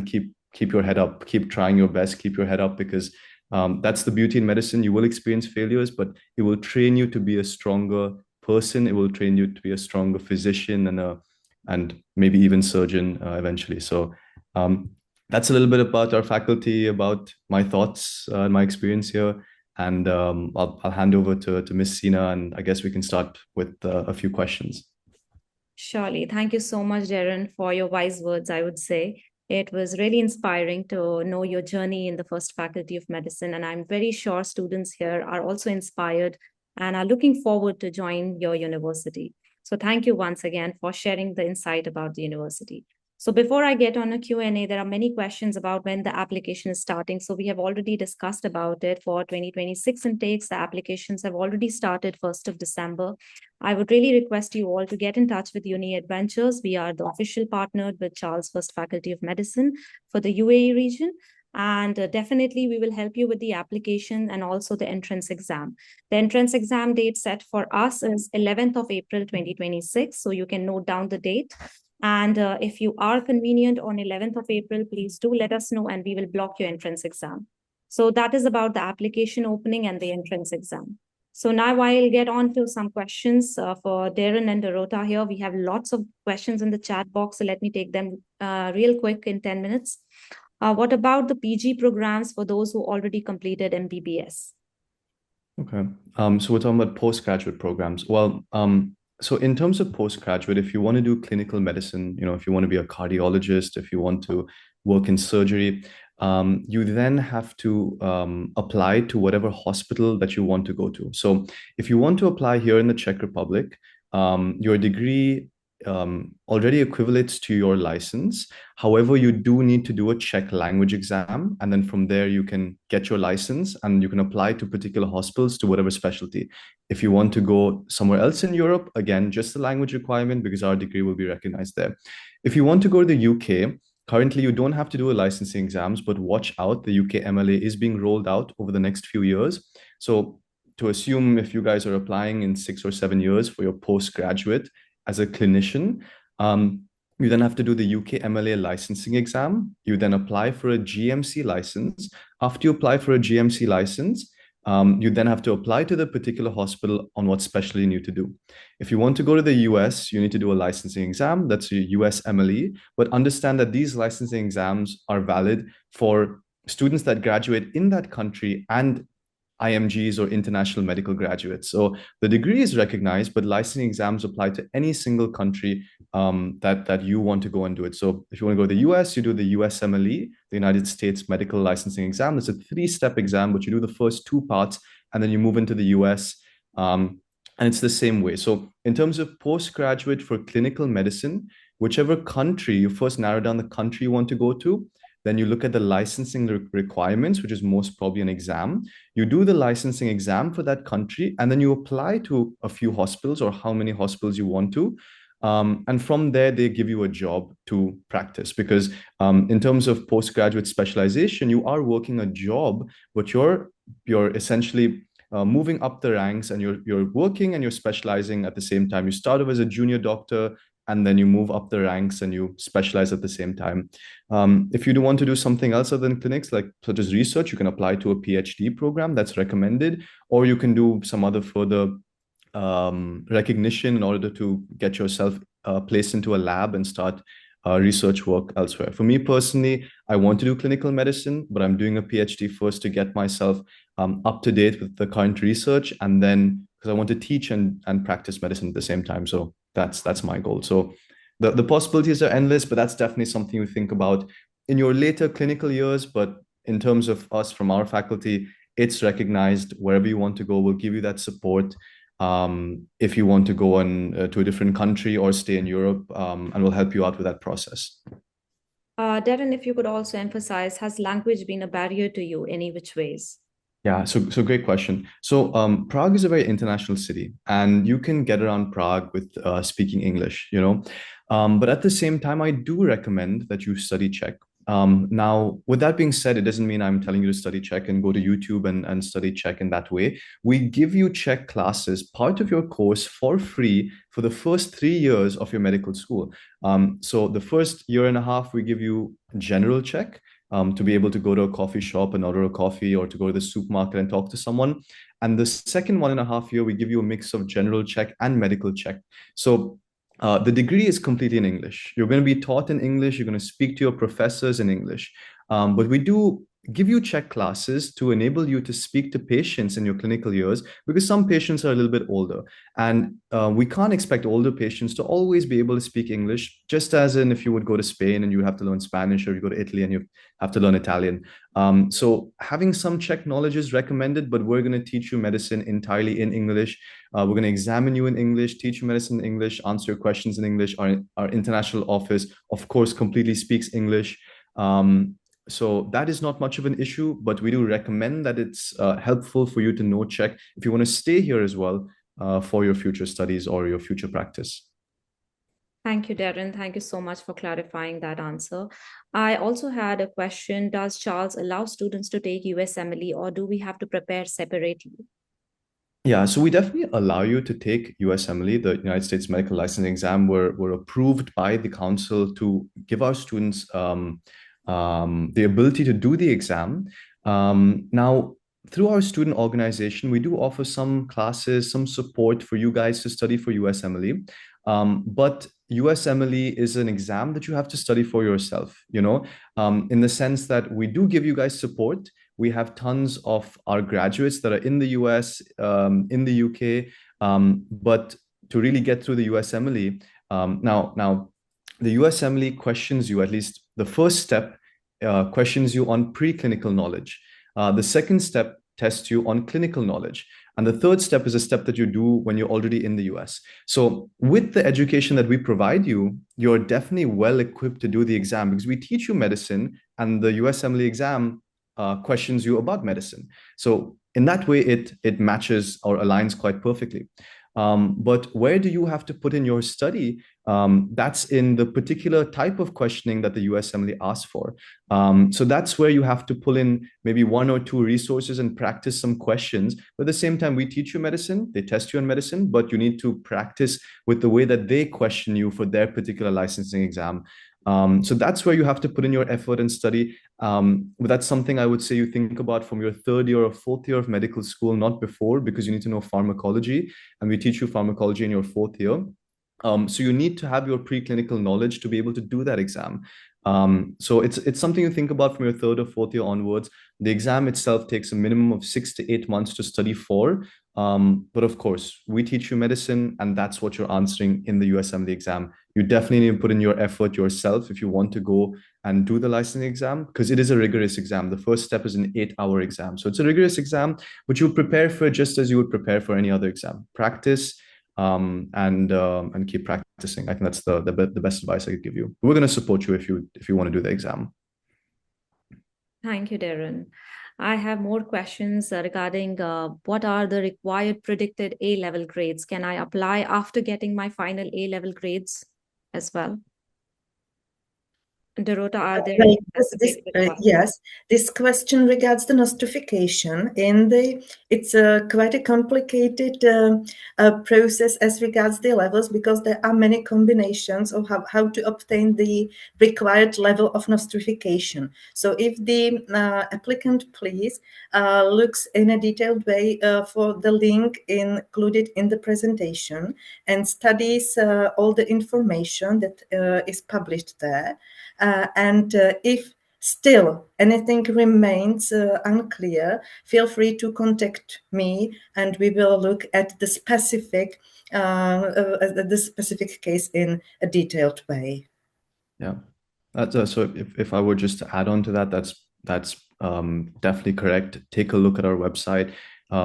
keep your head up, keep trying your best, keep your head up, because that's the beauty in medicine. You will experience failures, but it will train you to be a stronger person. It will train you to be a stronger physician and maybe even surgeon eventually. So that's a little bit about our faculty, about my thoughts and my experience here. And I'll hand over to Miss Sina, and I guess we can start with a few questions. Surely. Thank you so much, Darren, for your wise words, I would say. It was really inspiring to know your journey in the First Faculty of Medicine. And I'm very sure students here are also inspired and are looking forward to join your university. So thank you once again for sharing the insight about the university. So before I get on a Q&A, there are many questions about when the application is starting. So we have already discussed about it for 2026 intakes. The applications have already started 1st of December. I would really request you all to get in touch with UniED Ventures. We are the official partner with Charles First Faculty of Medicine for the UAE region. And definitely we will help you with the application and also the entrance exam. The entrance exam date set for us is 11th of April 2026. So you can note down the date. And if you are convenient on 11th of April, please do let us know and we will block your entrance exam. So that is about the application opening and the entrance exam. So now I'll get on to some questions for Darren and Dorota here. We have lots of questions in the chat box, so let me take them real quick in 10 minutes. What about the PG programs for those who already completed MBBS? Okay. So we're talking about postgraduate programs. Well, so in terms of postgraduate, if you want to do clinical medicine, if you want to be a cardiologist, if you want to work in surgery, you then have to apply to whatever hospital that you want to go to. So if you want to apply here in the Czech Republic, your degree already equivalates to your license. However, you do need to do a Czech language exam, and then from there you can get your license and you can apply to particular hospitals to whatever specialty. If you want to go somewhere else in Europe, again, just the language requirement because our degree will be recognized there. If you want to go to the UK, currently you don't have to do a licensing exams, but watch out, the UK MLA is being rolled out over the next few years. So to assume if you guys are applying in 6 or 7 years for your postgraduate, as a clinician, you then have to do the UK MLA licensing exam. You then apply for a GMC license. After you apply for a GMC license, you then have to apply to the particular hospital on what specialty you need to do. If you want to go to the US, you need to do a licensing exam. That's your US MLE. But understand that these licensing exams are valid for students that graduate in that country and IMGs or international medical graduates. So the degree is recognized, but licensing exams apply to any single country that you want to go and do it. So if you want to go to the US, you do the USMLE, the United States Medical Licensing Exam. It's a 3-step exam, but you do the first 2 parts and then you move into the US. And it's the same way. So in terms of postgraduate for clinical medicine, whichever country, you first narrow down the country you want to go to. Then you look at the licensing requirements, which is most probably an exam. You do the licensing exam for that country, and then you apply to a few hospitals or how many hospitals you want to. And from there, they give you a job to practice because in terms of postgraduate specialization, you are working a job, but you're essentially moving up the ranks and you're working and you're specializing at the same time. You start off as a junior doctor, and then you move up the ranks and you specialize at the same time. If you do want to do something else other than clinics, like such as research, you can apply to a PhD program that's recommended, or you can do some other further recognition in order to get yourself placed into a lab and start research work elsewhere. For me personally, I want to do clinical medicine, but I'm doing a PhD first to get myself up to date with the current research, and then because I want to teach and practice medicine at the same time. So that's my goal. So the possibilities are endless, but that's definitely something you think about in your later clinical years. But in terms of us from our faculty, it's recognized. Wherever you want to go, we'll give you that support. If you want to go on to a different country or stay in Europe, and we'll help you out with that process. Darren, if you could also emphasize, has language been a barrier to you any which ways? Yeah, so great question. So Prague is a very international city, and you can get around Prague with speaking English, but at the same time, I do recommend that you study Czech. Now, with that being said, it doesn't mean I'm telling you to study Czech and go to YouTube and study Czech in that way. We give you Czech classes, part of your course for free for the first 3 years of your medical school. So the first year and a half, we give you general Czech. To be able to go to a coffee shop and order a coffee, or to go to the supermarket and talk to someone. And the second 1.5 year, we give you a mix of general Czech and medical Czech. So the degree is completely in English. You're going to be taught in English. You're going to speak to your professors in English. But we do give you Czech classes to enable you to speak to patients in your clinical years, because some patients are a little bit older. And we can't expect older patients to always be able to speak English, just as in if you would go to Spain and you have to learn Spanish, or you go to Italy and you have to learn Italian. So having some Czech knowledge is recommended, but we're going to teach you medicine entirely in English. We're going to examine you in English, teach you medicine in English, answer your questions in English. Our international office, of course, completely speaks English. So that is not much of an issue, but we do recommend that it's helpful for you to know Czech if you want to stay here as well for your future studies or your future practice. Thank you, Darren. Thank you so much for clarifying that answer. I also had a question. Does Charles allow students to take USMLE, or do we have to prepare separately? Yeah, so we definitely allow you to take USMLE, the United States Medical Licensing Exam. We're approved by the council to give our students the ability to do the exam. Now, through our student organization, we do offer some classes, some support for you guys to study for USMLE. But USMLE is an exam that you have to study for yourself, in the sense that we do give you guys support. We have tons of our graduates that are in the US, in the UK, but to really get through the USMLE, now the USMLE questions you, at least the first step, questions you on preclinical knowledge. The second step tests you on clinical knowledge. And the third step is a step that you do when you're already in the US. So with the education that we provide you, you're definitely well equipped to do the exam, because we teach you medicine, and the USMLE exam questions you about medicine. So in that way, it matches or aligns quite perfectly. But where do you have to put in your study? That's in the particular type of questioning that the USMLE asks for. So that's where you have to pull in maybe one or two resources and practice some questions. But at the same time, we teach you medicine, they test you in medicine, but you need to practice with the way that they question you for their particular licensing exam. So that's where you have to put in your effort and study. But that's something I would say you think about from your third year or fourth year of medical school, not before, because you need to know pharmacology, and we teach you pharmacology in your fourth year. So you need to have your preclinical knowledge to be able to do that exam. So it's something you think about from your third or fourth year onwards. The exam itself takes a minimum of 6 to 8 months to study for. But of course, we teach you medicine, and that's what you're answering in the USMLE exam. You definitely need to put in your effort yourself if you want to go and do the licensing exam, because it is a rigorous exam. The first step is an 8-hour exam. So it's a rigorous exam, but you prepare for it just as you would prepare for any other exam. Practice and keep practicing. I think that's the best advice I could give you. We're going to support you if you want to do the exam. Thank you, Darren. I have more questions regarding what are the required predicted A-level grades? Can I apply after getting my final A-level grades as well? Dorota, are there any yes, this question regards the nostrification. It's quite a complicated process as regards the levels, because there are many combinations of how to obtain the required level of nostrification. So if the applicant please looks in a detailed way for the link included in the presentation and studies all the information that is published there. And if still anything remains unclear, feel free to contact me, and we will look at the specific case in a detailed way. Yeah, so if I were just to add on to that, that's definitely correct. Take a look at our website.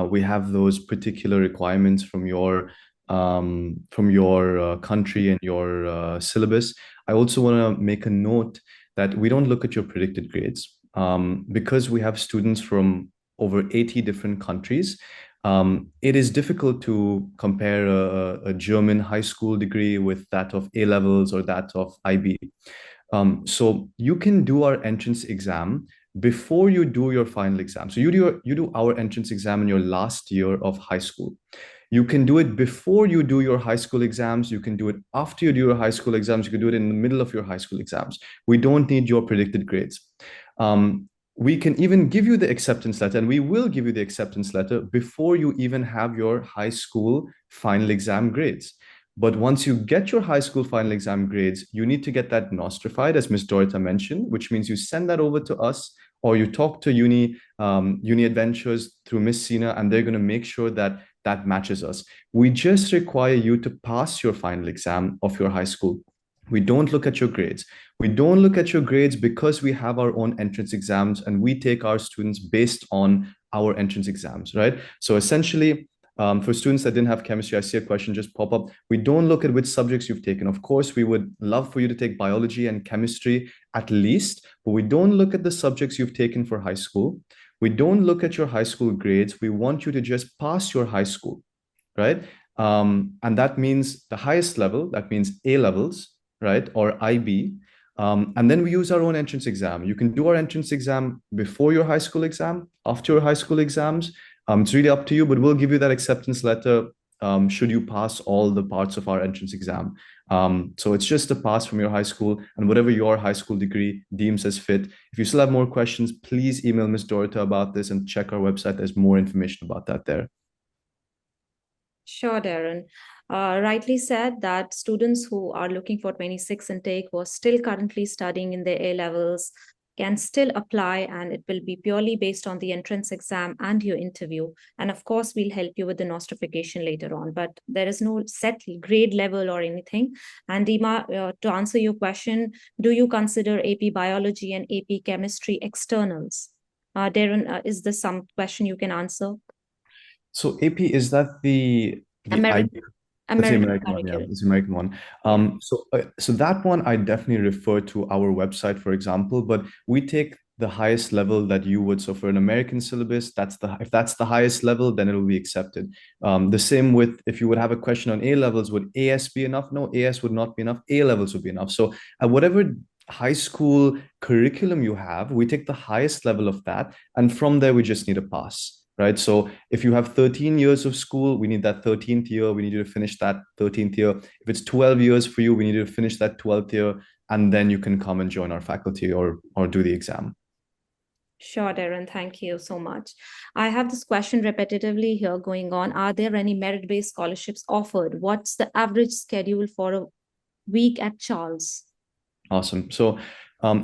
We have those particular requirements from your country and your syllabus. I also want to make a note that we don't look at your predicted grades, because we have students from over 80 different countries. It is difficult to compare a German high school degree with that of A levels or that of IB. So you can do our entrance exam before you do your final exam. So you do our entrance exam in your last year of high school. You can do it before you do your high school exams. You can do it after you do your high school exams. You can do it in the middle of your high school exams. We don't need your predicted grades. We can even give you the acceptance letter, and we will give you the acceptance letter before you even have your high school final exam grades. But once you get your high school final exam grades, you need to get that nostrified, as Ms. Dorota mentioned, which means you send that over to us, or you talk to UniED Ventures through Miss Sina, and they're going to make sure that that matches us. We just require you to pass your final exam of your high school. We don't look at your grades. We don't look at your grades because we have our own entrance exams and we take our students based on our entrance exams, right? So essentially, for students that didn't have chemistry, I see a question just pop up. We don't look at which subjects you've taken. Of course, we would love for you to take biology and chemistry at least, but we don't look at the subjects you've taken for high school. We don't look at your high school grades. We want you to just pass your high school, right? And that means the highest level, that means A levels, right? Or IB. And then we use our own entrance exam. You can do our entrance exam before your high school exam, after your high school exams. It's really up to you, but we'll give you that acceptance letter should you pass all the parts of our entrance exam. So it's just a pass from your high school and whatever your high school degree deems as fit. If you still have more questions, please email Ms. Dorota about this and check our website. There's more information about that there. Sure, Darren. Rightly said that students who are looking for 26 intake who are still currently studying in their A levels can still apply, and it will be purely based on the entrance exam and your interview. And of course, we'll help you with the notification later on, but there is no set grade level or anything. And Dima, to answer your question, do you consider AP Biology and AP Chemistry externals? Darren, is this some question you can answer? So AP, is that the American That's the American one, yeah. It's the American one. So that one I definitely refer to our website, for example, but we take the highest level that you would. So for an American syllabus, if that's the highest level, then it will be accepted. The same with if you would have a question on A levels, would AS be enough? No, AS would not be enough. A levels would be enough. So whatever high school curriculum you have, we take the highest level of that, and from there we just need a pass. Right. So if you have 13 years of school, we need that 13th year. We need you to finish that 13th year. If it's 12 years for you, we need you to finish that 12th year. And then you can come and join our faculty or do the exam. Sure, Darren. Thank you so much. I have this question repetitively here going on. Are there any merit-based scholarships offered? What's the average schedule for a week at Charles? Awesome. So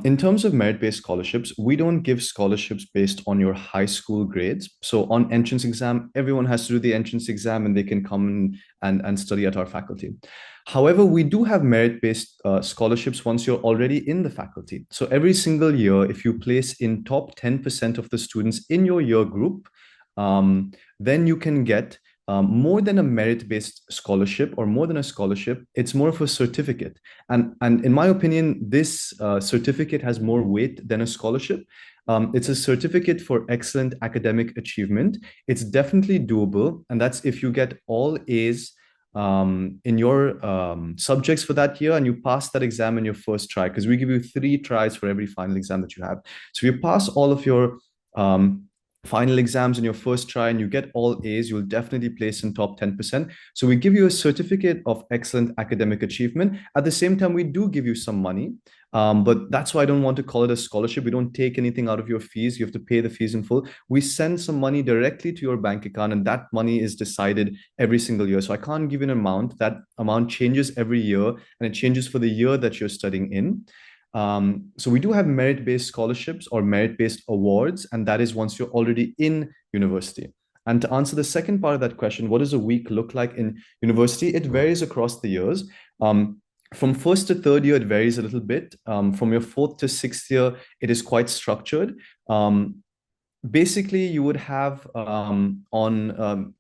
in terms of merit-based scholarships, we don't give scholarships based on your high school grades. So on entrance exam, everyone has to do the entrance exam and they can come and study at our faculty. However, we do have merit-based scholarships once you're already in the faculty. So every single year, if you place in top 10% of the students in your year group, then you can get more than a merit-based scholarship or more than a scholarship. It's more of a certificate. And in my opinion, this certificate has more weight than a scholarship. It's a certificate for excellent academic achievement. It's definitely doable. And that's if you get all A's in your subjects for that year and you pass that exam in your first try, because we give you 3 tries for every final exam that you have. So if you pass all of your final exams in your first try and you get all A's, you'll definitely place in top 10%. So we give you a certificate of excellent academic achievement. At the same time, we do give you some money, but that's why I don't want to call it a scholarship. We don't take anything out of your fees. You have to pay the fees in full. We send some money directly to your bank account, and that money is decided every single year. So I can't give you an amount. That amount changes every year, and it changes for the year that you're studying in. So we do have merit-based scholarships or merit-based awards, and that is once you're already in university. And to answer the second part of that question, what does a week look like in university? It varies across the years. From first to third year, it varies a little bit. From your fourth to sixth year, it is quite structured. Basically, you would have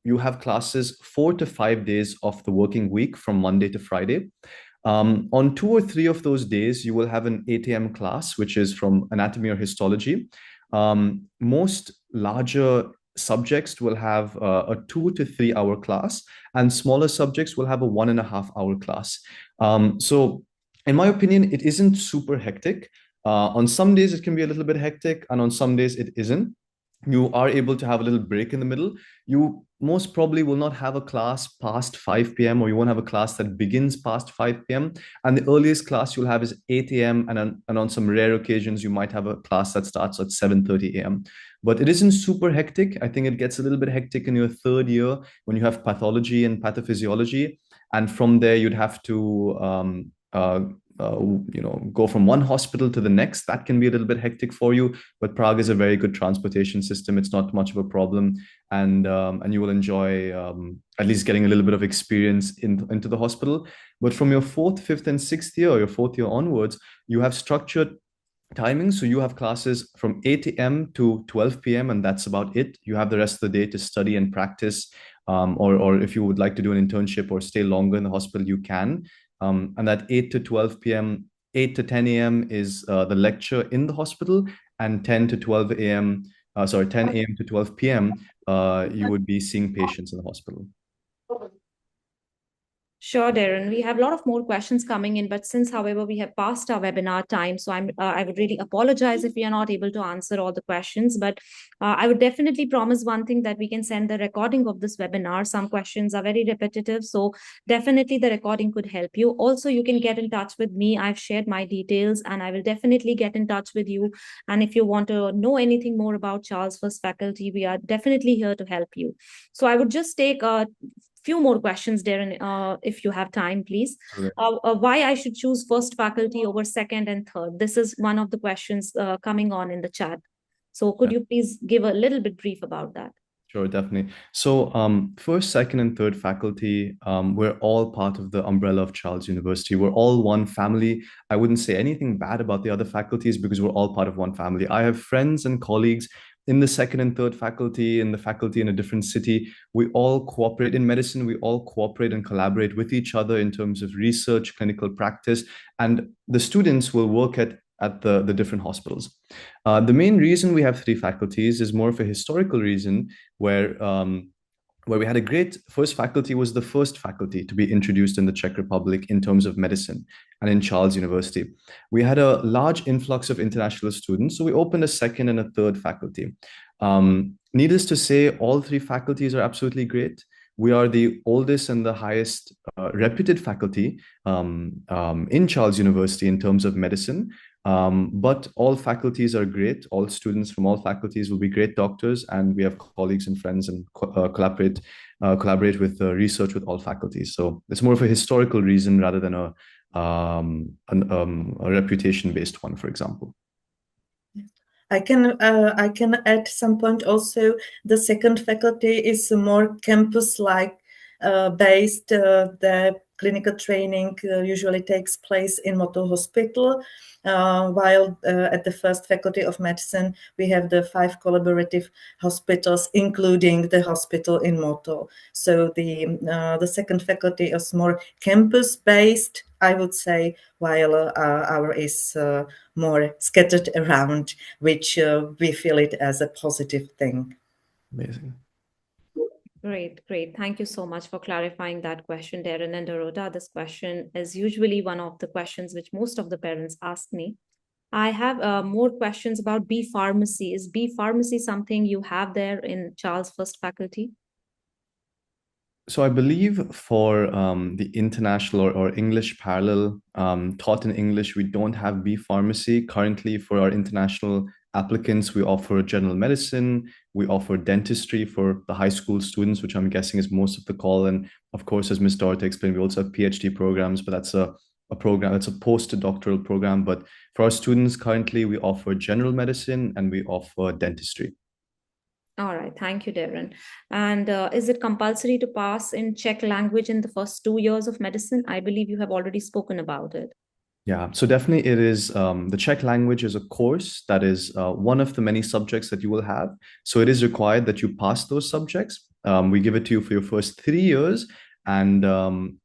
you have classes 4 to 5 days of the working week from Monday to Friday. On 2 or 3 of those days, you will have an 8 a.m. class, which is from anatomy or histology. Most larger subjects will have a 2 to 3 hour class, and smaller subjects will have a 1.5 hour class. So in my opinion, it isn't super hectic. On some days, it can be a little bit hectic, and on some days, it isn't. You are able to have a little break in the middle. You most probably will not have a class past 5 p.m. or you won't have a class that begins past 5 p.m. And the earliest class you'll have is 8 a.m. And on some rare occasions, you might have a class that starts at 7:30 a.m. But it isn't super hectic. I think it gets a little bit hectic in your third year when you have pathology and pathophysiology. And from there, you'd have to go from one hospital to the next. That can be a little bit hectic for you, but Prague is a very good transportation system. It's not much of a problem, and you will enjoy at least getting a little bit of experience into the hospital. But from your fourth, fifth, and sixth year, or your fourth year onwards, you have structured timing. So you have classes from 8 a.m. to 12 p.m., and that's about it. You have the rest of the day to study and practice. Or if you would like to do an internship or stay longer in the hospital, you can. And that 8 to 12 p.m., 8 to 10 a.m. is the lecture in the hospital, and 10 to 12 a.m., 10 a.m. to 12 p.m., you would be seeing patients in the hospital. Sure, Darren. We have a lot of more questions coming in, but since, however, we have passed our webinar time, so I would really apologize if we are not able to answer all the questions. But I would definitely promise one thing, that we can send the recording of this webinar. Some questions are very repetitive, so definitely the recording could help you. Also, you can get in touch with me. I've shared my details, and I will definitely get in touch with you. And if you want to know anything more about Charles First Faculty, we are definitely here to help you. So I would just take few more questions, Darren, if you have time, please. Okay. Why I should choose first faculty over second and third? This is one of the questions coming on in the chat. So could you please give a little bit brief about that? Sure, definitely. So first, second, and third faculty, we're all part of the umbrella of Charles University. We're all one family. I wouldn't say anything bad about the other faculties because we're all part of one family. I have friends and colleagues in the second and third faculty, in the faculty in a different city. We all cooperate in medicine. We all cooperate and collaborate with each other in terms of research, clinical practice, and the students will work at the different hospitals. The main reason we have three faculties is more of a historical reason, where we had a great first faculty was the first faculty to be introduced in the Czech Republic in terms of medicine and in Charles University. We had a large influx of international students, so we opened a second and a third faculty. Needless to say, all three faculties are absolutely great. We are the oldest and the highest reputed faculty in Charles University in terms of medicine. But all faculties are great. All students from all faculties will be great doctors, and we have colleagues and friends and collaborate with research with all faculties. So it's more of a historical reason rather than a reputation-based one, for example. I can add some point also. The second faculty is more campus-like based. The clinical training usually takes place in Motol Hospital, while at the first faculty of medicine, we have the 5 collaborative hospitals, including the hospital in Motol. So the second faculty is more campus-based, I would say, while our is more scattered around, which we feel it as a positive thing. Amazing. Great, great. Thank you so much for clarifying that question, Darren and Dorota. This question is usually one of the questions which most of the parents ask me. I have more questions about B Pharmacy. Is B Pharmacy something you have there in Charles First Faculty? So I believe for the international or English parallel taught in English, we don't have B Pharmacy. Currently, for our international applicants, we offer general medicine, we offer dentistry for the high school students, which I'm guessing is most of the call. And of course, as Ms. Dorota explained, we also have PhD programs, but that's a program, that's a postdoctoral program. But for our students currently, we offer general medicine and we offer dentistry. All right, thank you, Darren. And is it compulsory to pass in Czech language in the first 2 years of medicine? I believe you have already spoken about it. Yeah, so definitely it is. The Czech language is a course that is one of the many subjects that you will have. So it is required that you pass those subjects. We give it to you for your first 3 years, and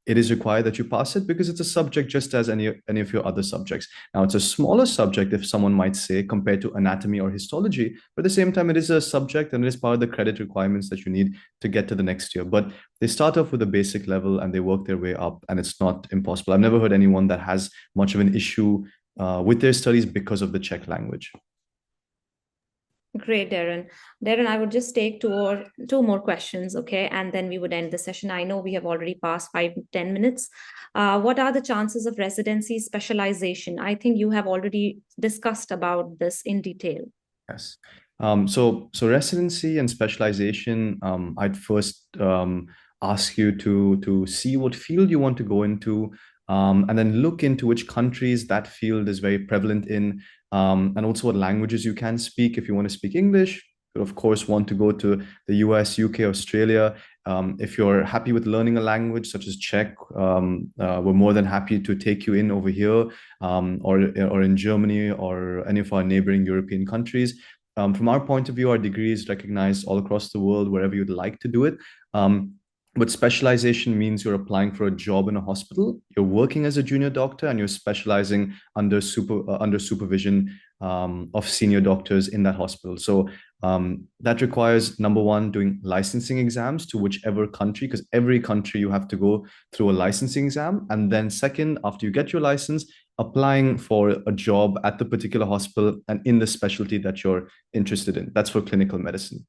it is required that you pass it because it's a subject just as any of your other subjects. Now, it's a smaller subject, if someone might say, compared to anatomy or histology, but at the same time, it is a subject and it is part of the credit requirements that you need to get to the next year. But they start off with a basic level and they work their way up, and it's not impossible. I've never heard anyone that has much of an issue with their studies because of the Czech language. Great, Darren. Darren, I would just take two more questions, okay? And then we would end the session. I know we have already passed 5-10 minutes. What are the chances of residency specialization? I think you have already discussed about this in detail. Yes. So residency and specialization, I'd first ask you to see what field you want to go into. and then look into which countries that field is very prevalent in, and also what languages you can speak. If you want to speak English, you of course want to go to the US, UK, Australia. If you're happy with learning a language such as Czech, we're more than happy to take you in over here, or in Germany or any of our neighboring European countries. From our point of view, our degree is recognized all across the world, wherever you'd like to do it. But specialization means you're applying for a job in a hospital, you're working as a junior doctor, and you're specializing under supervision of senior doctors in that hospital. So that requires, number one, doing licensing exams to whichever country, because every country you have to go through a licensing exam. And then second, after you get your license, applying for a job at the particular hospital and in the specialty that you're interested in. That's for clinical medicine.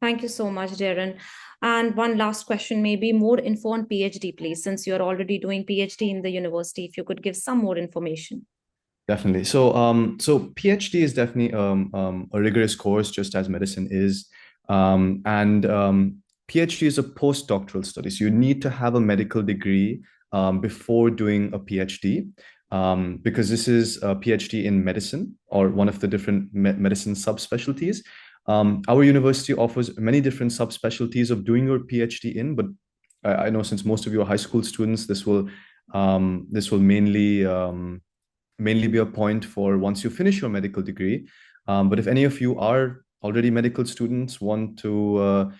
Thank you so much, Darren. And one last question, maybe more info on PhD, please, since you're already doing PhD in the university, if you could give some more information. Definitely. So PhD is definitely a rigorous course, just as medicine is. And PhD is a postdoctoral study. So you need to have a medical degree before doing a PhD, because this is a PhD in medicine, or one of the different medicine subspecialties. Our university offers many different subspecialties of doing your PhD in, but I know since most of you are high school students, this will mainly be a point for once you finish your medical degree. But if any of you are already medical students, want to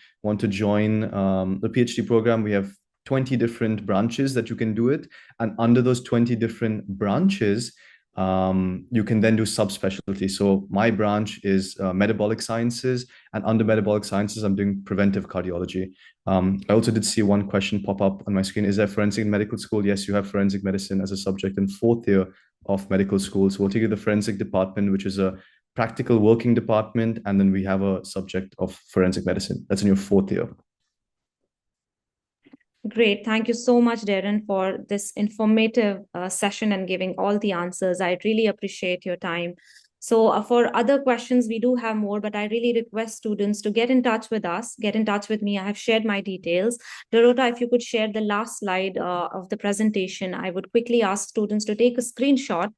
join the PhD program, we have 20 different branches that you can do it, and under those 20 different branches, you can then do subspecialty. So my branch is metabolic sciences, and under metabolic sciences, I'm doing preventive cardiology. I also did see one question pop up on my screen. Is there forensic in medical school? Yes, you have forensic medicine as a subject in 4th year of medical school. So we'll take you to the forensic department, which is a practical working department. And then we have a subject of forensic medicine. That's in your 4th year. Great. Thank you so much, Darren, for this informative session and giving all the answers. I really appreciate your time. So for other questions, we do have more, but I really request students to get in touch with us, get in touch with me. I have shared my details. Dorota, if you could share the last slide of the presentation, I would quickly ask students to take a screenshot.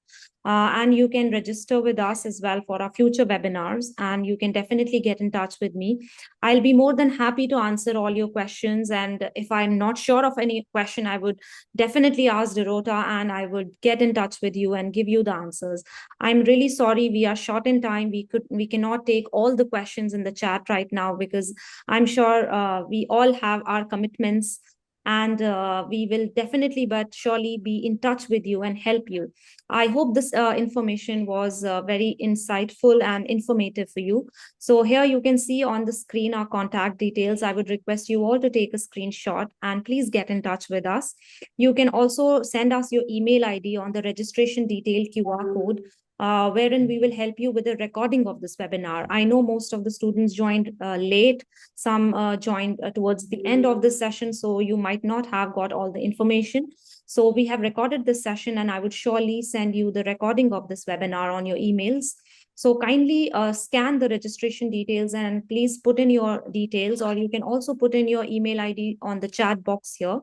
And you can register with us as well for our future webinars, and you can definitely get in touch with me. I'll be more than happy to answer all your questions. And if I'm not sure of any question, I would definitely ask Dorota, and I would get in touch with you and give you the answers. I'm really sorry, we are short in time. We cannot take all the questions in the chat right now, because I'm sure we all have our commitments, and we will definitely but surely be in touch with you and help you. I hope this information was very insightful and informative for you. So here you can see on the screen our contact details. I would request you all to take a screenshot and please get in touch with us. You can also send us your email ID on the registration detail QR code, wherein we will help you with the recording of this webinar. I know most of the students joined late. Some joined towards the end of this session, so you might not have got all the information. So we have recorded this session, and I would surely send you the recording of this webinar on your emails. So kindly scan the registration details and please put in your details, or you can also put in your email ID on the chat box here.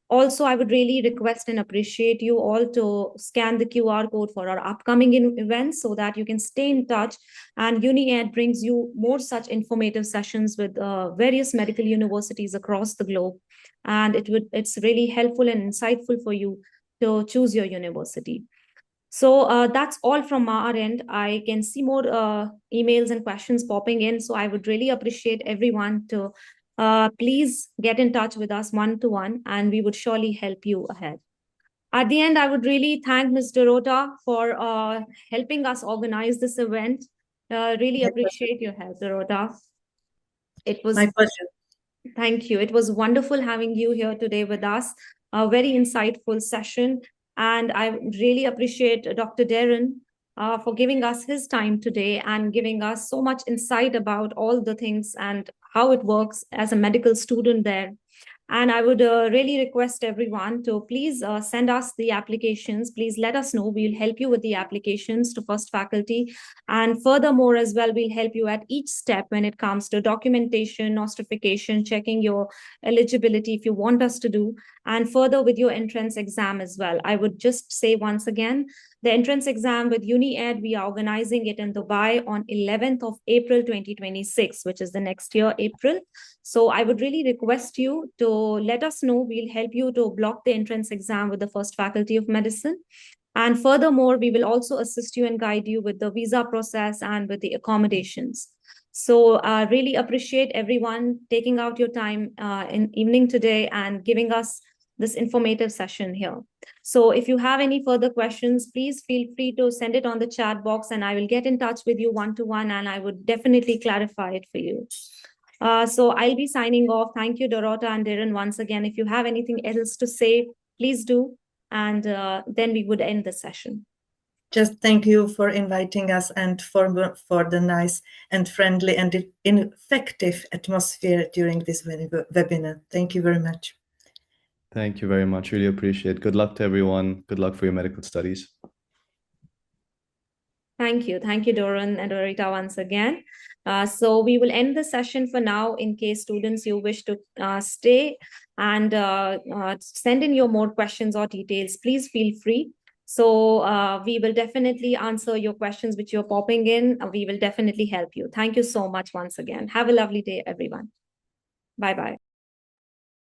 Also, I would really request and appreciate you all to scan the QR code for our upcoming events so that you can stay in touch. And UniED brings you more such informative sessions with various medical universities across the globe. And it's really helpful and insightful for you to choose your university. So that's all from our end. I can see more emails and questions popping in. So I would really appreciate everyone to please get in touch with us one-to-one, and we would surely help you ahead. At the end, I would really thank Ms. Dorota for helping us organize this event. Really appreciate your help, Dorota. It was my pleasure. Thank you. It was wonderful having you here today with us. A very insightful session. And I really appreciate Dr. Darren for giving us his time today and giving us so much insight about all the things and how it works as a medical student there. And I would really request everyone to please send us the applications. Please let us know. We'll help you with the applications to first faculty. And furthermore, as well, we'll help you at each step when it comes to documentation, notification, checking your eligibility if you want us to do. And further with your entrance exam as well. I would just say once again, the entrance exam with UniED, we are organizing it in Dubai on 11th of April 2026, which is the next year, April. So I would really request you to let us know. We'll help you to block the entrance exam with the first faculty of medicine. And furthermore, we will also assist you and guide you with the visa process and with the accommodations. So I really appreciate everyone taking out your time in evening today and giving us this informative session here. So if you have any further questions, please feel free to send it on the chat box and I will get in touch with you one-to-one and I would definitely clarify it for you. So I'll be signing off. Thank you, Dorota and Darren, once again. If you have anything else to say, please do. And then we would end the session. Just thank you for inviting us and for the nice and friendly and effective atmosphere during this webinar. Thank you very much. Thank you very much. Really appreciate it. Good luck to everyone. Good luck for your medical studies. Thank you. Thank you, Doran and Dorita, once again. So we will end the session for now. In case students, you wish to stay and send in your more questions or details, please feel free. So we will definitely answer your questions which you're popping in. We will definitely help you. Thank you so much once again. Have a lovely day, everyone. Bye-bye.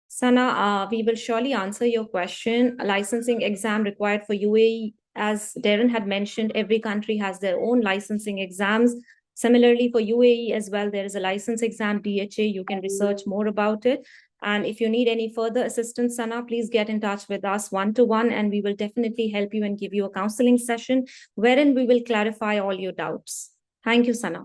Sana, we will surely answer your question. A licensing exam required for UAE, as Darren had mentioned, every country has their own licensing exams. Similarly, for UAE as well, there is a license exam, DHA. You can research more about it. And if you need any further assistance, Sana, please get in touch with us one-to-one, and we will definitely help you and give you a counseling session wherein we will clarify all your doubts. Thank you, Sana.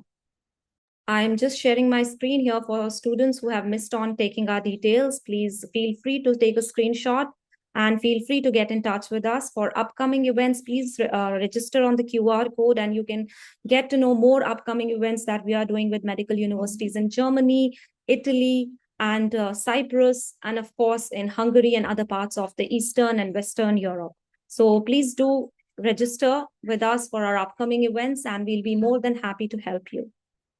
I'm just sharing my screen here for students who have missed on taking our details. Please feel free to take a screenshot and feel free to get in touch with us. For upcoming events, please register on the QR code and you can get to know more upcoming events that we are doing with medical universities in Germany, Italy, and Cyprus, and of course in Hungary and other parts of the Eastern and Western Europe. So please do register with us for our upcoming events and we'll be more than happy to help you.